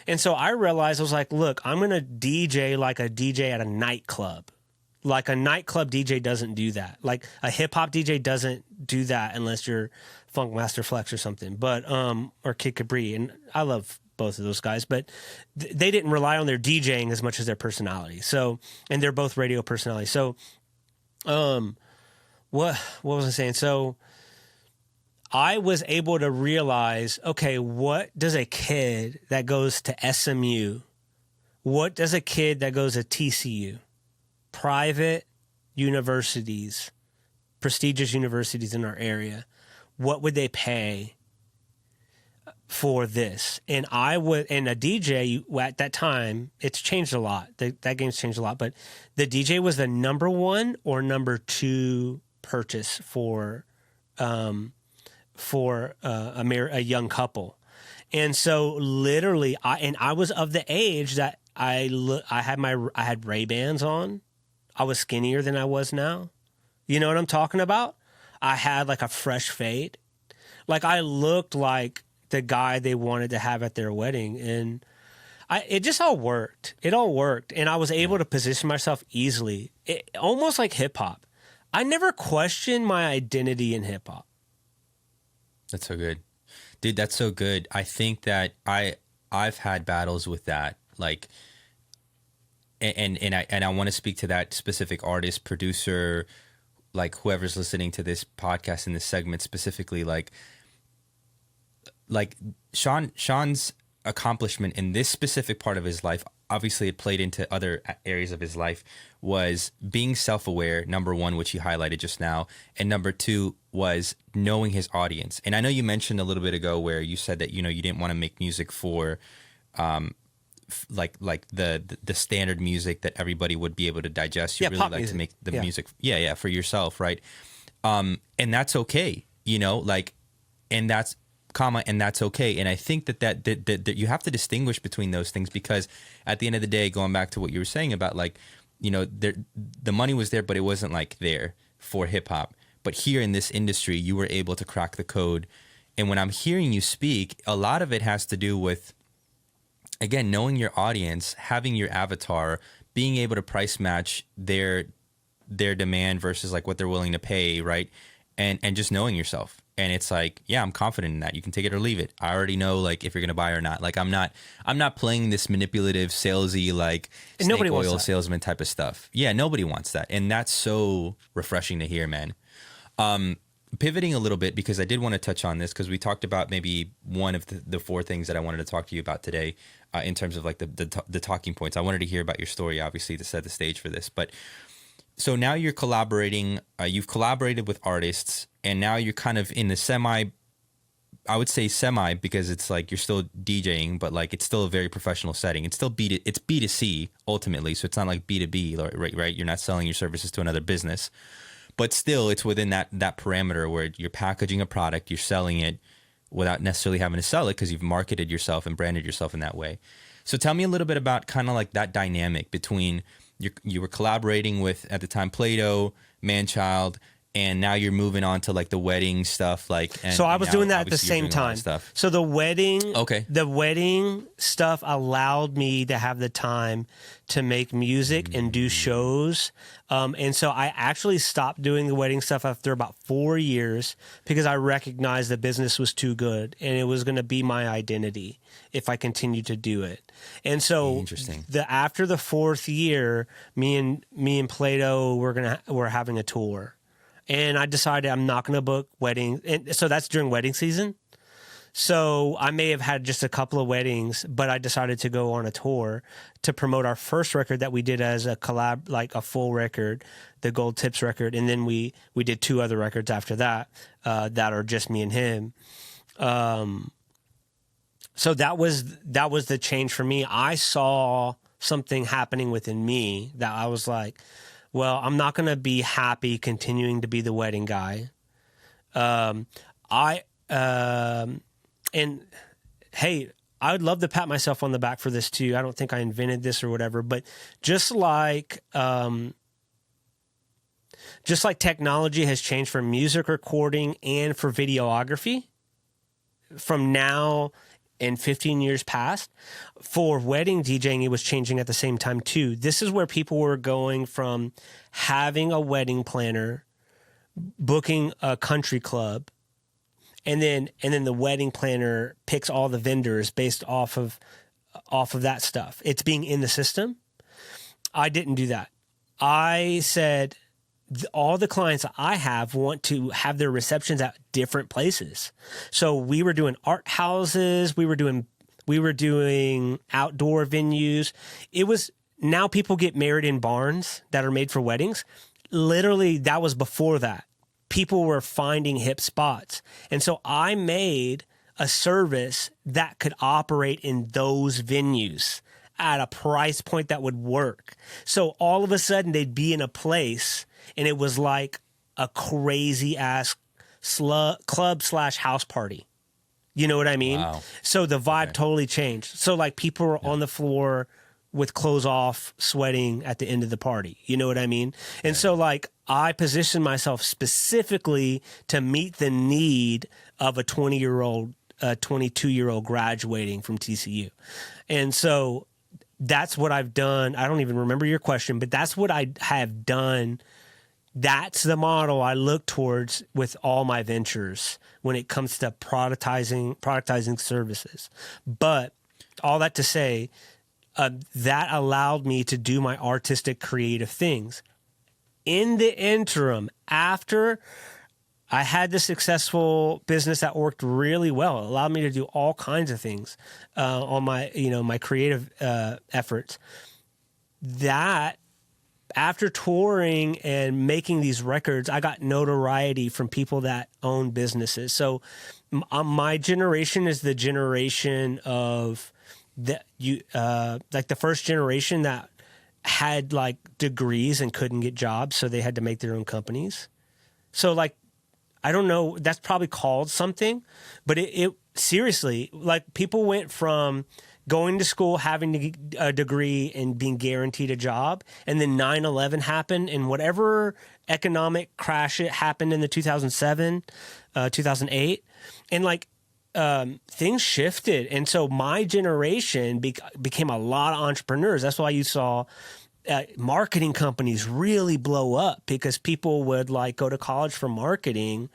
And so I realized, I was like, look, I'm going to DJ like a DJ at a nightclub. Like a nightclub DJ doesn't do that. Like a hip hop DJ doesn't do that unless you're Funk Master Flex or something, but or Kid Capri. And I love both of those guys, but they didn't rely on their DJing as much as their personality. So, and they're both radio personalities. So, what was I saying? So, I was able to realize, okay, what does a kid that goes to SMU, what does a kid that goes to TCU, private universities, prestigious universities in our area, what would they pay for this? And and a DJ at that time, it's changed a lot. That game's changed a lot, but the DJ was the number 1 or number 2 purchase for a young couple. And so literally I was of the age that I had Ray-Bans on. I was skinnier than I was now. You know what I'm talking about? I had like a fresh fade. Like I looked like the guy they wanted to have at their wedding. And it just all worked. It all worked. And I was able to position myself easily. Almost like hip hop. I never questioned my identity in hip hop.
That's so good. Dude, that's so good. I think that I've had battles with that. Like, and I want to speak to that specific artist, producer, like whoever's listening to this podcast in this segment specifically, like Sean's accomplishment in this specific part of his life, obviously it played into other areas of his life, was being self-aware, number 1, which he highlighted just now, and number 2 was knowing his audience. And I know you mentioned a little bit ago where you said that, you know, you didn't want to make music for like the standard music that everybody would be able to digest. You really like music. To make the music for yourself, right? And that's okay, you know, like, and that's okay. And I think that you have to distinguish between those things, because at the end of the day, going back to what you were saying about, like, you know, the money was there, but it wasn't like there for hip hop. But here in this industry, you were able to crack the code. And when I'm hearing you speak, a lot of it has to do with, again, knowing your audience, having your avatar, being able to price match their demand versus like what they're willing to pay, right? And just knowing yourself. And it's like, yeah, I'm confident in that. You can take it or leave it. I already know, like, if you're going to buy or not. Like, I'm not playing this manipulative, salesy, like, snake oil salesman type of stuff. Yeah, nobody wants that. And that's so refreshing to hear, man. Pivoting a little bit, because I did want to touch on this, because we talked about maybe one of the 4 things that I wanted to talk to you about today, in terms of like the talking points. I wanted to hear about your story, obviously, to set the stage for this. But so now you're collaborating, you've collaborated with artists, and now you're kind of in the I would say semi, because it's like you're still DJing, but like it's still a very professional setting. It's still it's B2C ultimately, so it's not like B2B, right? You're not selling your services to another business, but still it's within that parameter where you're packaging a product, you're selling it without necessarily having to sell it, because you've marketed yourself and branded yourself in that way. So tell me a little bit about kind of like that dynamic between you were collaborating with, at the time, Play-Doh, Manchild, and now you're moving on to like the wedding stuff, like.
So I was doing that at the same time. So the wedding stuff allowed me to have the time to make music and do shows. And so I actually stopped doing the wedding stuff after about 4 years, because I recognized the business was too good and it was going to be my identity if I continued to do it. And so after the 4th year, me and Play-Doh were having a tour. And I decided I'm not going to book weddings. And so that's during wedding season. So I may have had just a couple of weddings, but I decided to go on a tour to promote our first record that we did as a collab, like a full record, the Gold Tips record. And then we did 2 other records after that, that are just me and him. So that was the change for me. I saw something happening within me that I was like, well, I'm not going to be happy continuing to be the wedding guy. And hey, I would love to pat myself on the back for this too. I don't think I invented this or whatever, but just like technology has changed for music recording and for videography from now and 15 years past, for wedding DJing, it was changing at the same time too. This is where people were going from having a wedding planner, booking a country club, and then the wedding planner picks all the vendors based off of that stuff. It's being in the system. I didn't do that. I said all the clients I have want to have their receptions at different places. So we were doing art houses. We were doing outdoor venues. It was, now people get married in barns that are made for weddings. Literally, that was before that. People were finding hip spots. And so I made a service that could operate in those venues at a price point that would work. So all of a sudden they'd be in a place and it was like a crazy ass club/house party. You know what I mean?
Wow.
So the vibe totally changed. So like people were on the floor with clothes off, sweating at the end of the party. You know what I mean? And so like I positioned myself specifically to meet the need of a 20-year-old, 22-year-old graduating from TCU. And so that's what I've done. I don't even remember your question, but that's what I have done. That's the model I look towards with all my ventures when it comes to productizing services. But all that to say, that allowed me to do my artistic creative things. In the interim, after I had the successful business that worked really well, it allowed me to do all kinds of things on my, my creative efforts. That after touring and making these records, I got notoriety from people that own businesses. So my generation is the generation of like the first generation that had like degrees and couldn't get jobs, so they had to make their own companies. So like, I don't know, that's probably called something, but it seriously, like people went from going to school, having a degree and being guaranteed a job, and then 9/11 happened, and whatever economic crash it happened in the 2007, 2008, and like things shifted. And so my generation became a lot of entrepreneurs. That's why you saw marketing companies really blow up, because people would like go to college for marketing.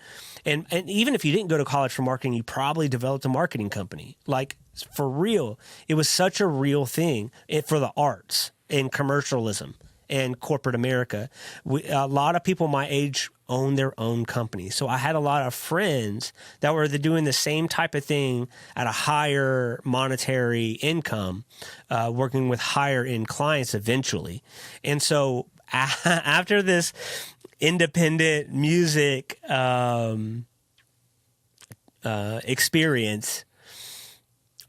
And even if you didn't go to college for marketing, you probably developed a marketing company. Like for real, it was such a real thing for the arts and commercialism and corporate America. A lot of people my age own their own company. So I had a lot of friends that were doing the same type of thing at a higher monetary income, working with higher end clients eventually. And so after this independent music experience,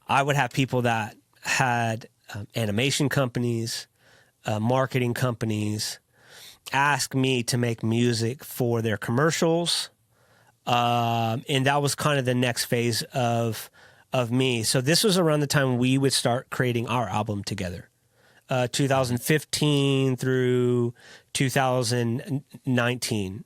I would have people that had animation companies, marketing companies, ask me to make music for their commercials. And that was kind of the next phase of me. So this was around the time we would start creating our album together, 2015 through 2019.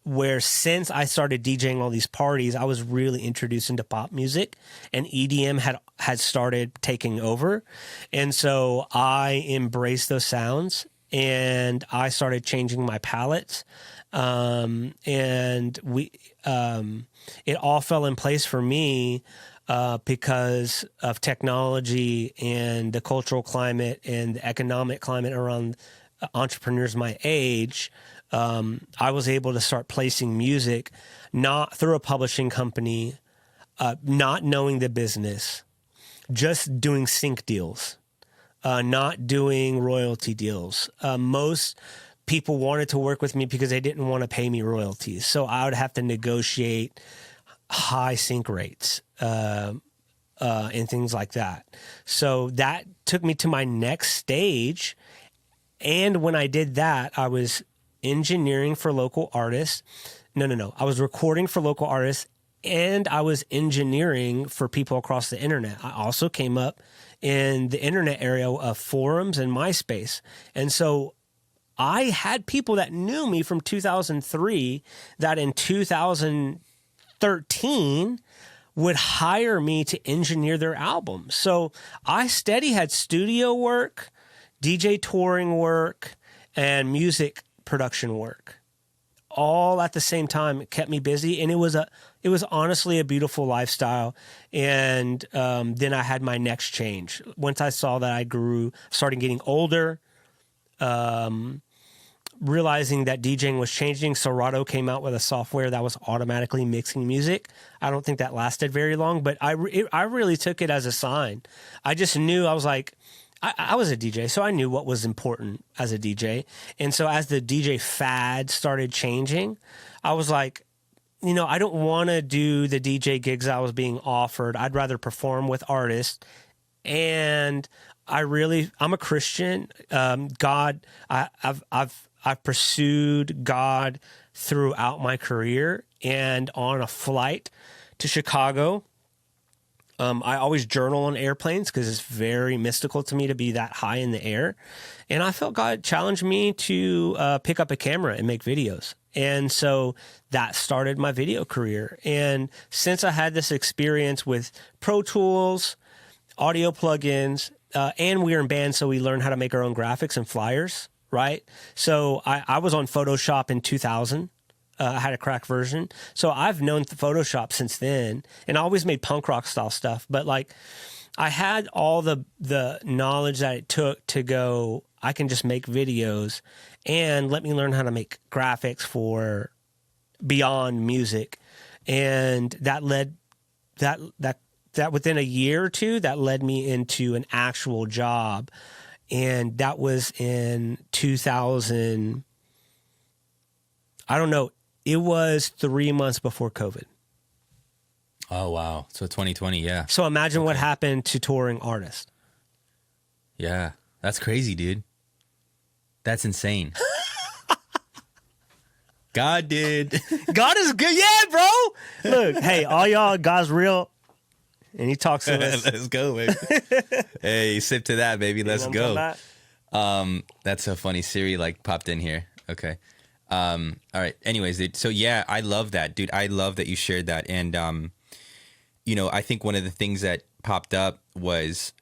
Where since I started DJing all these parties, I was really introduced into pop music, and EDM had started taking over. And so I embraced those sounds, and I started changing my palettes. And it all fell in place for me because of technology and the cultural climate and the economic climate around entrepreneurs my age. I was able to start placing music not through a publishing company, not knowing the business, just doing sync deals, not doing royalty deals. Most people wanted to work with me because they didn't want to pay me royalties. So I would have to negotiate high sync rates and things like that. So that took me to my next stage. And when I did that, I was engineering for local artists. No. I was recording for local artists, and I was engineering for people across the internet. I also came up in the internet area of forums and MySpace. And so I had people that knew me from 2003 that in 2013 would hire me to engineer their albums. So I steady had studio work, DJ touring work, and music production work all at the same time. It kept me busy, and it was honestly a beautiful lifestyle. And then I had my next change. Once I saw that I grew, started getting older, realizing that DJing was changing. Serato came out with a software that was automatically mixing music. I don't think that lasted very long, but I really took it as a sign. I just knew, I was like, I was a DJ, so I knew what was important as a DJ. And so as the DJ fad started changing, I was like, I don't want to do the DJ gigs I was being offered. I'd rather perform with artists. And I'm a Christian. God, I've pursued God throughout my career. And on a flight to Chicago, I always journal on airplanes because it's very mystical to me to be that high in the air. And I felt God challenged me to pick up a camera and make videos. And so that started my video career. And since I had this experience with Pro Tools, audio plugins, and we were in bands, so we learned how to make our own graphics and flyers, right? So I was on Photoshop in 2000. I had a crack version. So I've known Photoshop since then, and I always made punk rock style stuff. But like, I had all the knowledge that it took to go, I can just make videos, and let me learn how to make graphics for beyond music. And that led that within a year or two, that led me into an actual job. And that was in 2000. I don't know. It was 3 months before COVID.
Oh, wow. So 2020, yeah.
So imagine what happened to touring artists.
Yeah. That's crazy, dude. That's insane. God did.
God is good. Yeah, bro. Look, hey, all y'all, God's real. And he talks to us.
Let's go, baby. Hey, sip to that, baby. Let's go. That's so funny. Siri popped in here. Okay. All right. Anyways, dude. So yeah, I love that, dude. I love that you shared that. And, I think one of the things that popped up was,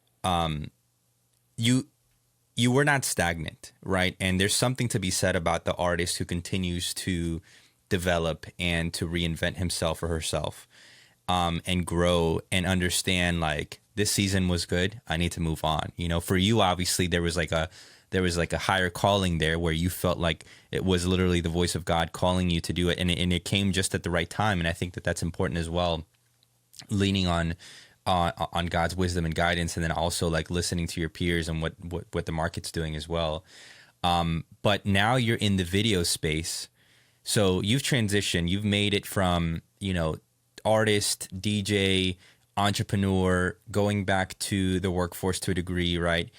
you were not stagnant, right? And there's something to be said about the artist who continues to develop and to reinvent himself or herself, and grow and understand this season was good. I need to move on. For you, obviously there was a higher calling there where you felt like it was literally the voice of God calling you to do it. And it came just at the right time. And I think that that's important as well, leaning on God's wisdom and guidance, and then also listening to your peers and what the market's doing as well. But now you're in the video space. So you've transitioned, you've made it from, artist, DJ, entrepreneur, going back to the workforce to a degree, right?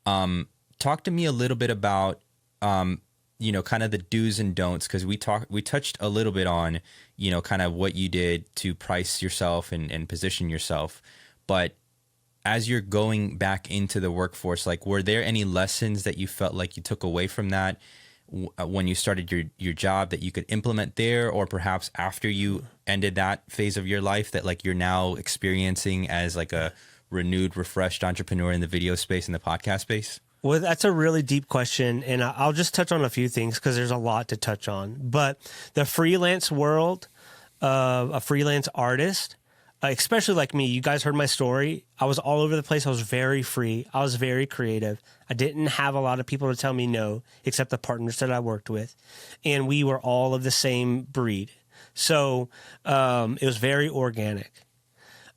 Talk to me a little bit about, kind of the do's and don'ts, because we touched a little bit on, kind of what you did to price yourself and position yourself. But as you're going back into the workforce, were there any lessons that you felt like you took away from that when you started your job that you could implement there, or perhaps after you ended that phase of your life that you're now experiencing as a renewed, refreshed entrepreneur in the video space and the podcast space?
Well, that's a really deep question, and I'll just touch on a few things because there's a lot to touch on. But the freelance world of a freelance artist, especially like me, you guys heard my story. I was all over the place. I was very free. I was very creative. I didn't have a lot of people to tell me no, except the partners that I worked with. And we were all of the same breed. So it was very organic.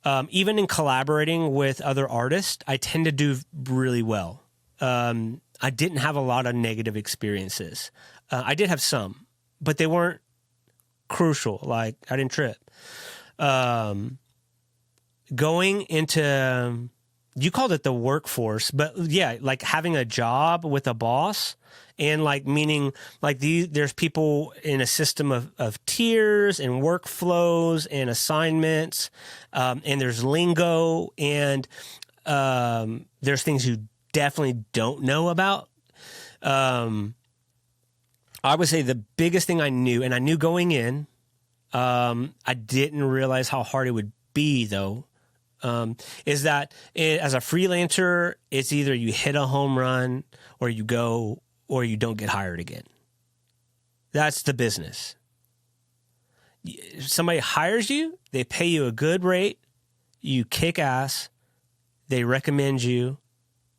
even in collaborating with other artists, I tend to do really well. I didn't have a lot of negative experiences. I did have some, but they weren't crucial. Like, I didn't trip. Going into, you called it the workforce, but yeah, like having a job with a boss, and like meaning like there's people in a system of tiers and workflows and assignments, and there's lingo, and there's things you definitely don't know about. I would say the biggest thing I knew, and I knew going in, I didn't realize how hard it would be though, is that as a freelancer, it's either you hit a home run or you go, or you don't get hired again. That's the business. If somebody hires you, they pay you a good rate, you kick ass, they recommend you,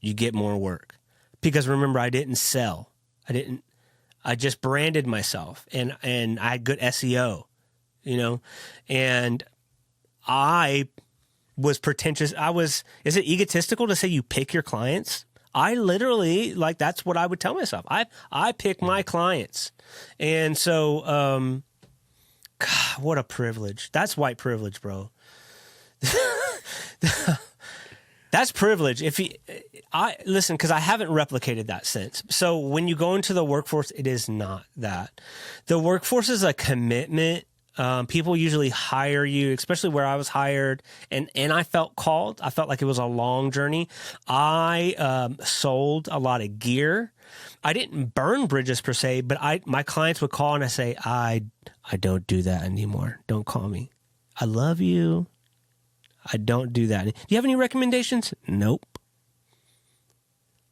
you get more work. Because remember, I didn't sell. I just branded myself, and I had good SEO, and I was pretentious. Is it egotistical to say you pick your clients? I literally, like, that's what I would tell myself. I pick my clients. And so, God, what a privilege. That's white privilege, bro. That's privilege. Listen, because I haven't replicated that since. So when you go into the workforce, it is not that. The workforce is a commitment. People usually hire you, especially where I was hired, and I felt called. I felt like it was a long journey. I sold a lot of gear. I didn't burn bridges per se, but my clients would call and I say, I don't do that anymore. Don't call me. I love you. I don't do that. Do you have any recommendations? Nope.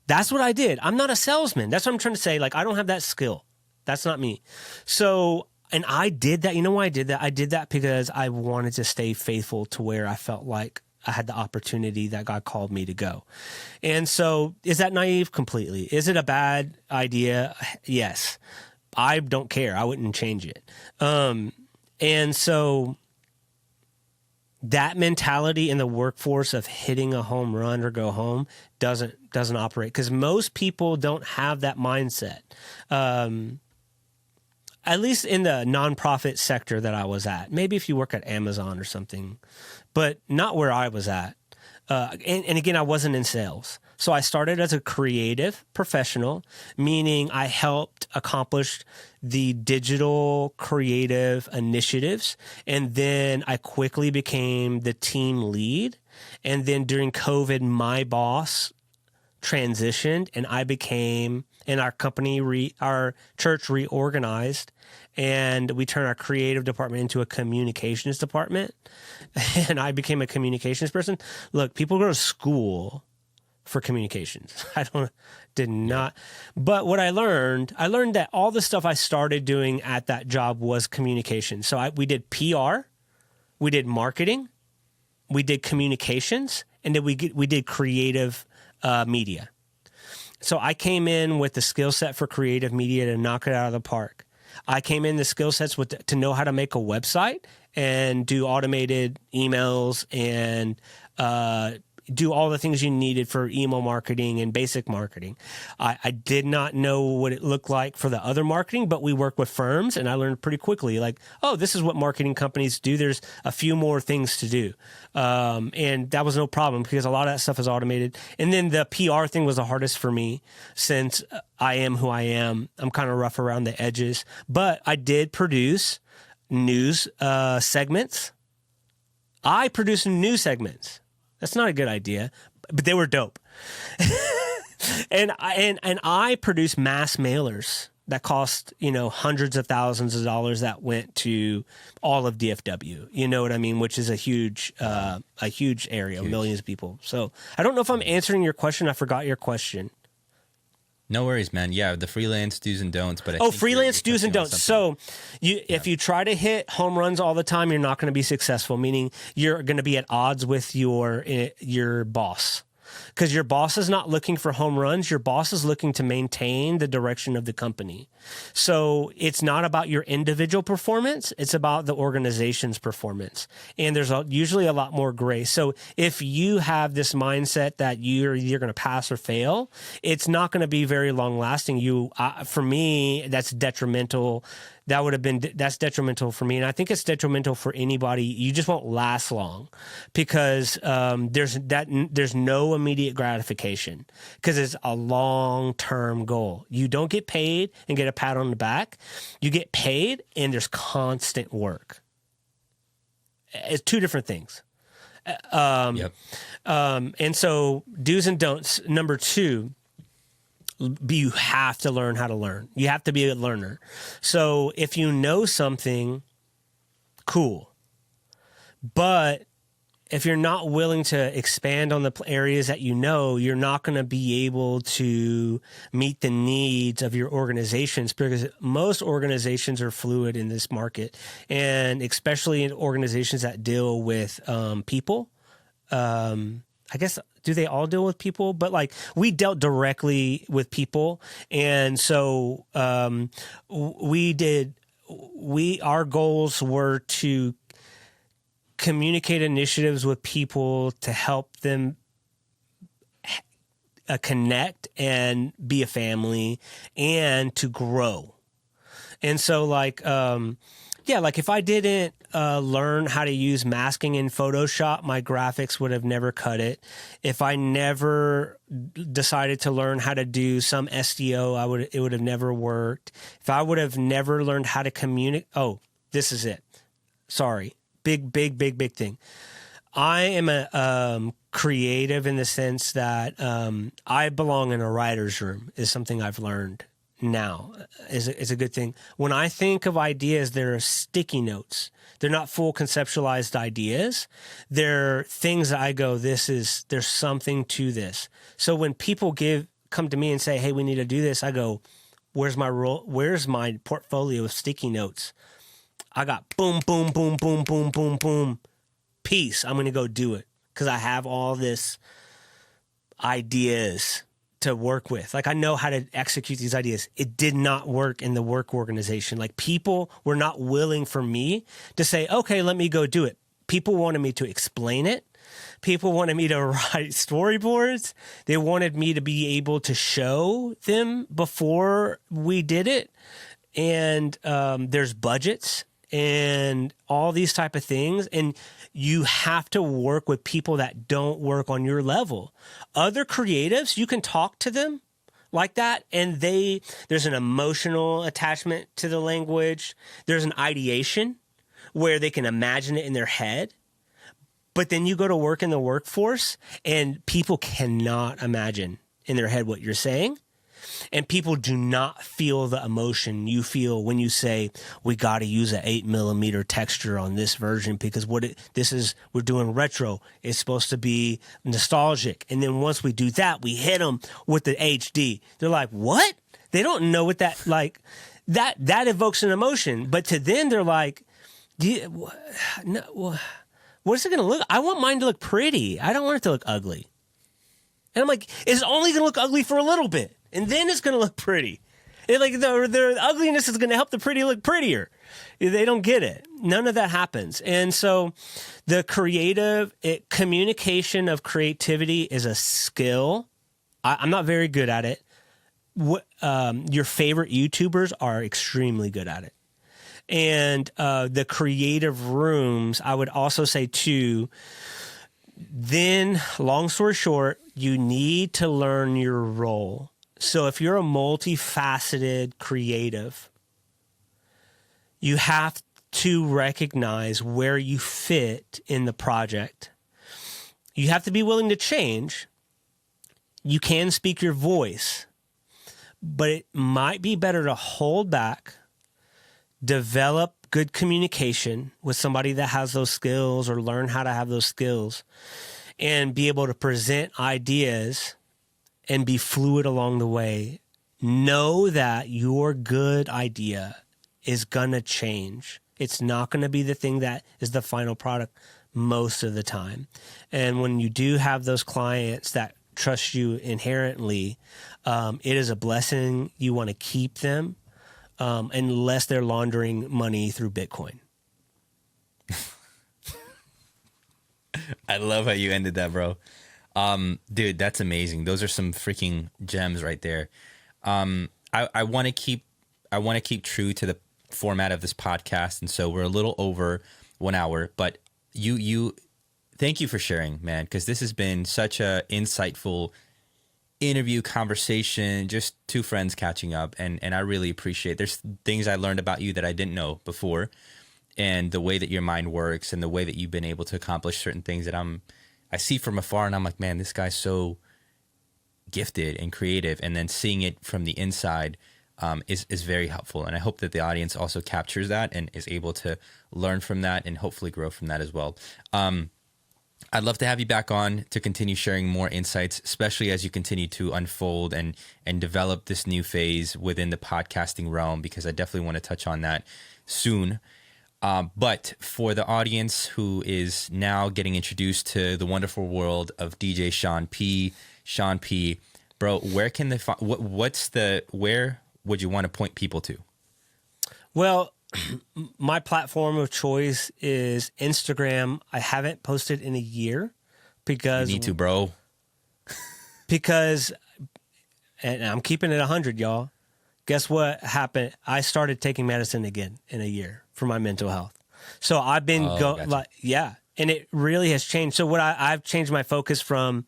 That's what I did. I'm not a salesman. That's what I'm trying to say. Like, I don't have that skill. That's not me. So, and I did that. You know why I did that? I did that because I wanted to stay faithful to where I felt like I had the opportunity that God called me to go. And so, is that naive? Completely. Is it a bad idea? Yes. I don't care. I wouldn't change it. And so, that mentality in the workforce of hitting a home run or go home doesn't operate, because most people don't have that mindset. At least in the nonprofit sector that I was at. Maybe if you work at Amazon or something, but not where I was at. And again, I wasn't in sales. So I started as a creative professional, meaning I helped accomplish the digital creative initiatives. And then I quickly became the team lead. And then during COVID, my boss transitioned and I became, and our company, our church reorganized, and we turned our creative department into a communications department. And I became a communications person. Look, people go to school for communications. Did not. But what I learned that all the stuff I started doing at that job was communication. So we did PR, we did marketing, we did communications, and then we did creative media. So I came in with the skill set for creative media to knock it out of the park. I came in the skill sets to know how to make a website and do automated emails and do all the things you needed for email marketing and basic marketing. I did not know what it looked like for the other marketing, but we work with firms and I learned pretty quickly, like, oh, this is what marketing companies do. There's a few more things to do. And that was no problem because a lot of that stuff is automated. And then the PR thing was the hardest for me since I am who I am. I'm kind of rough around the edges, but I did produce news segments. I produced news segments. That's not a good idea, but they were dope. and I produced mass mailers that cost, hundreds of thousands of dollars that went to all of DFW. You know what I mean? Which is a huge area, millions of people. So I don't know if I'm answering your question. I forgot your question.
No worries, man. Yeah, the freelance do's and don'ts. But
freelance do's and don'ts. So, if you try to hit home runs all the time, you're not going to be successful. Meaning, you're going to be at odds with your boss. because your boss is not looking for home runs. Your boss is looking to maintain the direction of the company. So it's not about your individual performance. It's about the organization's performance. And there's usually a lot more grace. So if you have this mindset that you're either going to pass or fail, it's not going to be very long lasting. For me, that's detrimental. That's detrimental for me. And I think it's detrimental for anybody. You just won't last long because there's no immediate gratification because it's a long-term goal. You don't get paid and get a pat on the back. You get paid and there's constant work. It's two different things.
Yep.
And so do's and don'ts. Number 2, you have to learn how to learn. You have to be a learner. So if you know something, cool. But if you're not willing to expand on the areas that you know, you're not going to be able to meet the needs of your organizations because most organizations are fluid in this market, and especially in organizations that deal with people. I guess, do they all deal with people? But like we dealt directly with people. And so our goals were to communicate initiatives with people to help them connect and be a family and to grow. And so like if I didn't learn how to use masking in Photoshop, my graphics would have never cut it. If I never decided to learn how to do some SEO, it would have never worked. If I would have never learned how to communicate, this is it. Sorry, big thing. I am a creative in the sense that I belong in a writer's room is something I've learned. Now is a good thing. When I think of ideas, they're sticky notes. They're not full conceptualized ideas. They're things that I go, there's something to this. So when people come to me and say, hey, we need to do this, I go, where's my portfolio of sticky notes? I got boom, boom, boom, boom, boom, boom, boom. Peace. I'm going to go do it because I have all this ideas to work with. Like I know how to execute these ideas. It did not work in the work organization. Like people were not willing for me to say, okay, let me go do it. People wanted me to explain it. People wanted me to write storyboards. They wanted me to be able to show them before we did it. And there's budgets and all these type of things. And you have to work with people that don't work on your level. Other creatives, you can talk to them like that, and there's an emotional attachment to the language. There's an ideation where they can imagine it in their head. But then you go to work in the workforce, and people cannot imagine in their head what you're saying. And people do not feel the emotion you feel when you say, we got to use an 8mm texture on this version because we're doing retro. It's supposed to be nostalgic. And then once we do that, we hit them with the HD. They're like, what? They don't know what that, like, that evokes an emotion. But to them, they're like, what is it going to look? I want mine to look pretty. I don't want it to look ugly. And I'm like, it's only going to look ugly for a little bit. And then it's going to look pretty. Like the ugliness is going to help the pretty look prettier. They don't get it. None of that happens. And so the communication of creativity is a skill. I'm not very good at it. Your favorite YouTubers are extremely good at it. And the creative rooms, I would also say too, then long story short, you need to learn your role. So if you're a multifaceted creative, you have to recognize where you fit in the project. You have to be willing to change. You can speak your voice, but it might be better to hold back, develop good communication with somebody that has those skills or learn how to have those skills and be able to present ideas and be fluid along the way. Know that your good idea is going to change. It's not going to be the thing that is the final product most of the time. And when you do have those clients that trust you inherently, it is a blessing. You want to keep them unless they're laundering money through Bitcoin.
I love how you ended that, bro. Dude, that's amazing. Those are some freaking gems right there. I want to keep true to the format of this podcast, and so we're a little over 1 hour. But you, thank you for sharing, man, because this has been such a insightful interview conversation, just two friends catching up, and I really appreciate. There's things I learned about you that I didn't know before, and the way that your mind works, and the way that you've been able to accomplish certain things that I see from afar, and I'm like, man, this guy's so gifted and creative, and then seeing it from the inside is very helpful. And I hope that the audience also captures that and is able to learn from that and hopefully grow from that as well. I'd love to have you back on to continue sharing more insights, especially as you continue to unfold and develop this new phase within the podcasting realm, because I definitely want to touch on that soon. But for the audience who is now getting introduced to the wonderful world of DJ Sean P, bro, where can they find, where would you want to point people to?
Well, my platform of choice is Instagram. I haven't posted in a year because
you need to, bro.
Because, and I'm keeping it 100, y'all. Guess what happened? I started taking medicine again in a year for my mental health. So I've been and it really has changed. So I've changed my focus from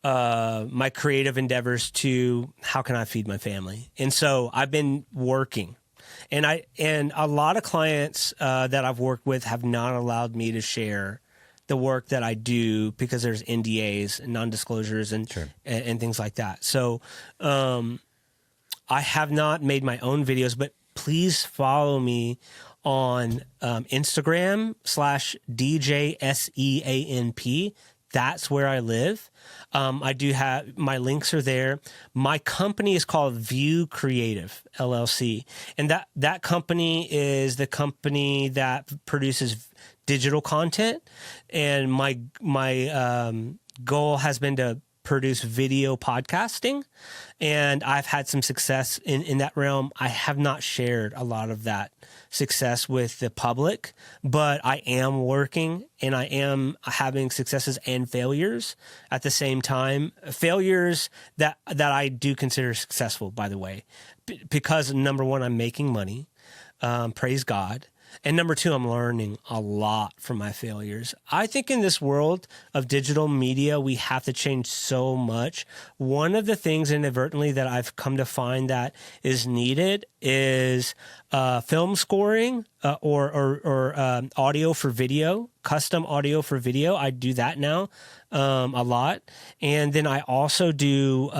my creative endeavors to how can I feed my family? And so I've been working, and a lot of clients that I've worked with have not allowed me to share the work that I do because there's NDAs and non-disclosures and things like that. So I have not made my own videos, but please follow me on Instagram /DJSEANP. That's where I live. I do have my links are there. My company is called View Creative LLC, and that company is the company that produces digital content. And my goal has been to produce video podcasting, and I've had some success in that realm. I have not shared a lot of that success with the public, but I am working, and I am having successes and failures at the same time. Failures that I do consider successful, by the way, because number one, I'm making money, praise God. And number two, I'm learning a lot from my failures. I think in this world of digital media, we have to change so much. One of the things inadvertently that I've come to find that is needed is film scoring or audio for video, custom audio for video. I do that now a lot. And then I also do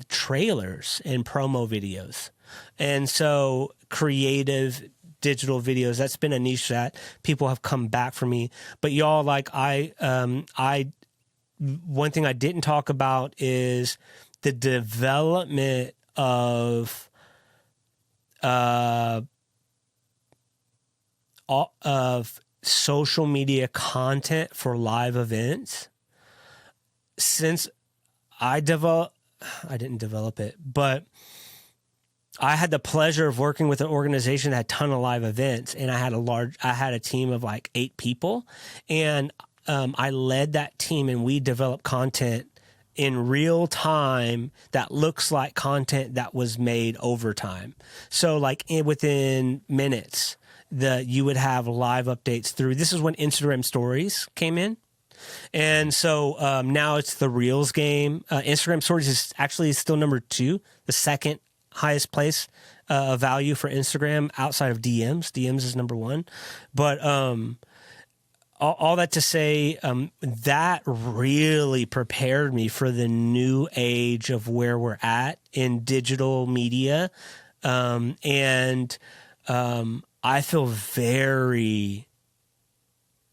trailers and promo videos. And so creative digital videos, that's been a niche that people have come back for me. But y'all, like one thing I didn't talk about is the development of social media content for live events. Since I didn't develop it, but I had the pleasure of working with an organization that had a ton of live events, and I had a team of like 8 people, and I led that team, and we developed content in real time that looks like content that was made over time. So like within minutes, you would have live updates through. This is when Instagram stories came in. And so now it's the Reels game. Instagram stories is actually still number 2, the second highest place of value for Instagram outside of DMs. DMs is number 1. But all that to say, that really prepared me for the new age of where we're at in digital media. And I feel very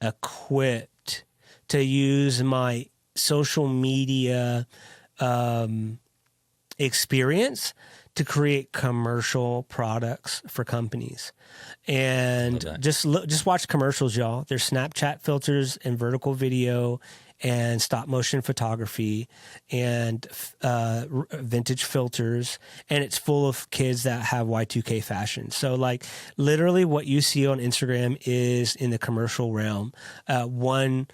equipped to use my social media experience to create commercial products for companies. And just watch commercials, y'all. There's Snapchat filters and vertical video and stop motion photography and vintage filters, and it's full of kids that have Y2K fashion. So like literally what you see on Instagram is in the commercial realm. One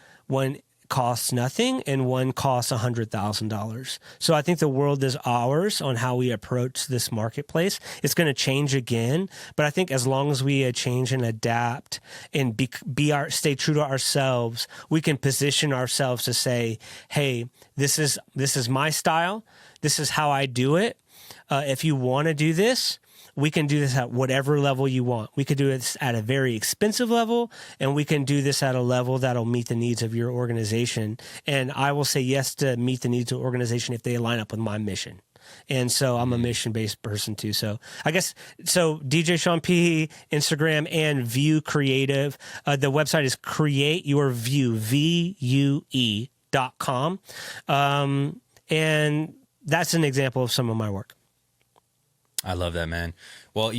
costs nothing and one costs $100,000. So I think the world is ours on how we approach this marketplace. It's going to change again, but I think as long as we change and adapt and stay true to ourselves, we can position ourselves to say, hey, this is my style. This is how I do it. If you want to do this, we can do this at whatever level you want. We could do this at a very expensive level, and we can do this at a level that'll meet the needs of your organization. And I will say yes to meet the needs of the organization if they line up with my mission. And so I'm a mission-based person too. So I guess, DJ Sean P, Instagram, and Vue Creative. The website is createyourvue, VUE.com. And that's an example of some of my work.
I love that, man. Well,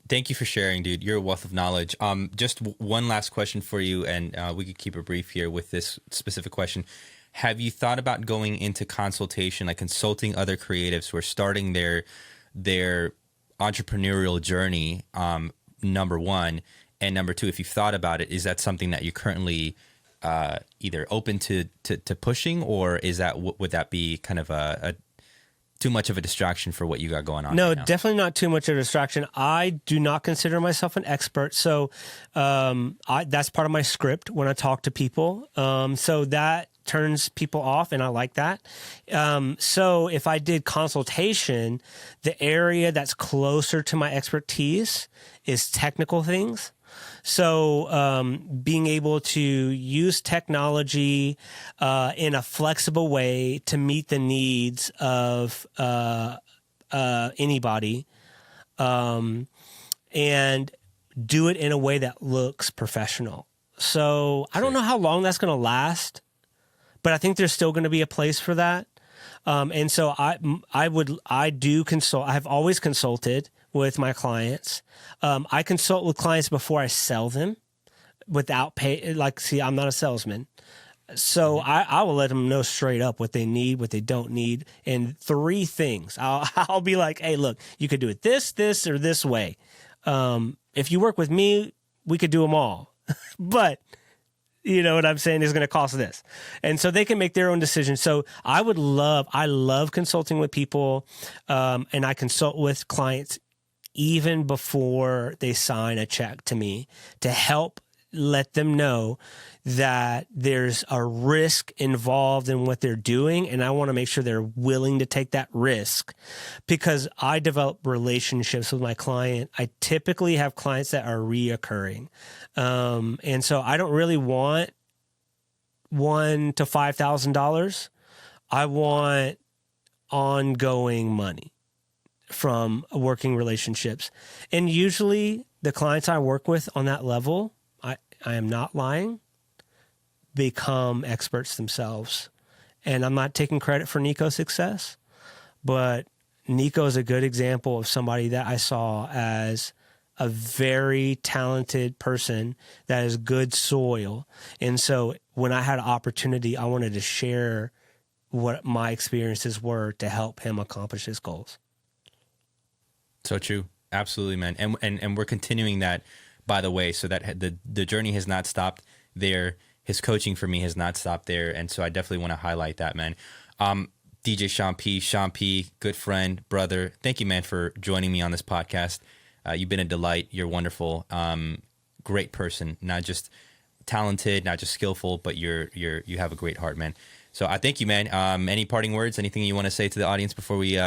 thank you for sharing, dude. You're a wealth of knowledge. Just one last question for you, and we could keep it brief here with this specific question. Have you thought about going into consultation, like consulting other creatives who are starting their entrepreneurial journey, number one? And number two, if you've thought about it, is that something that you're currently either open to pushing, or is that would that be kind of a too much of a distraction for what you got going on?
No,
right now?
Definitely not too much of a distraction. I do not consider myself an expert. So that's part of my script when I talk to people. So that turns people off, and I like that. So if I did consultation, the area that's closer to my expertise is technical things. So being able to use technology in a flexible way to meet the needs of anybody, and do it in a way that looks professional. So I don't know how long that's going to last, but I think there's still going to be a place for that. And so I do consult. I have always consulted with my clients. I consult with clients before I sell them without pay. Like, see, I'm not a salesman. So I will let them know straight up what they need, what they don't need. And three things. I'll be like, hey, look, you could do it this, or this way. If you work with me, we could do them all. But you know what I'm saying, is going to cost this. And so they can make their own decisions. So I love consulting with people. And I consult with clients even before they sign a check to me, to help let them know that there's a risk involved in what they're doing. And I want to make sure they're willing to take that risk, because I develop relationships with my client. I typically have clients that are reoccurring. And so I don't really want $1,000 to $5,000. I want ongoing money from working relationships. And usually the clients I work with on that level, I am not lying, become experts themselves. And I'm not taking credit for Nico's success, but Nico is a good example of somebody that I saw as a very talented person that is good soil. And so when I had an opportunity, I wanted to share what my experiences were to help him accomplish his goals.
So true. Absolutely, man. And we're continuing that, by the way, so that the journey has not stopped there. His coaching for me has not stopped there. And so I definitely want to highlight that, man. DJ Sean P, good friend, brother. Thank you, man, for joining me on this podcast. You've been a delight. You're wonderful. Great person, not just talented, not just skillful, but you have a great heart, man. So I thank you, man. Any parting words, anything you want to say to the audience before we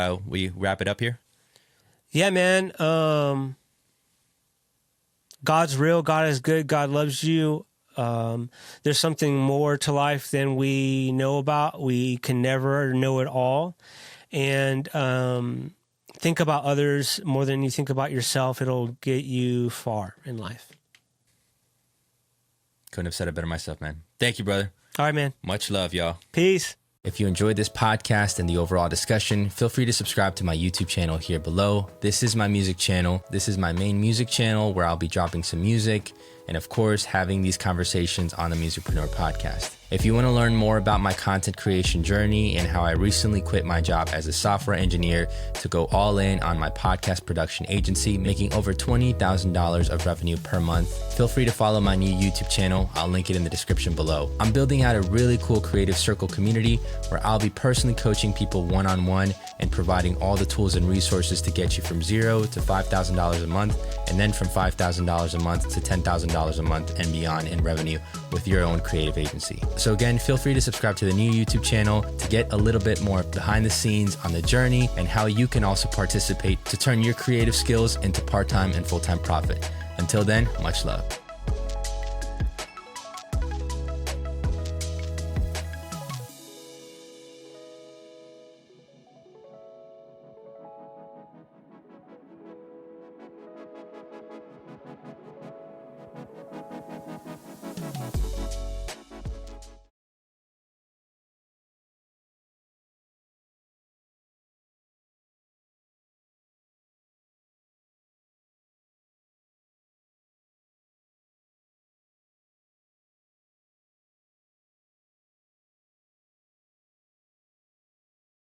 wrap it up here?
Yeah, man. God's real. God is good. God loves you. There's something more to life than we know about. We can never know it all. And think about others more than you think about yourself. It'll get you far in life.
Couldn't have said it better myself, man. Thank you, brother.
All right, man.
Much love, y'all.
Peace.
If you enjoyed this podcast and the overall discussion, feel free to subscribe to my YouTube channel here below. This is my music channel. This is my main music channel where I'll be dropping some music and of course, having these conversations on the Musicpreneur podcast. If you want to learn more about my content creation journey and how I recently quit my job as a software engineer to go all in on my podcast production agency, making over $20,000 of revenue per month, feel free to follow my new YouTube channel. I'll link it in the description below. I'm building out a really cool creative circle community where I'll be personally coaching people one-on-one and providing all the tools and resources to get you from $0 to $5,000 a month, and then from $5,000 a month to $10,000 a month and beyond in revenue with your own creative agency. So again, feel free to subscribe to the new YouTube channel to get a little bit more behind the scenes on the journey and how you can also participate to turn your creative skills into part-time and full-time profit. Until then, much love.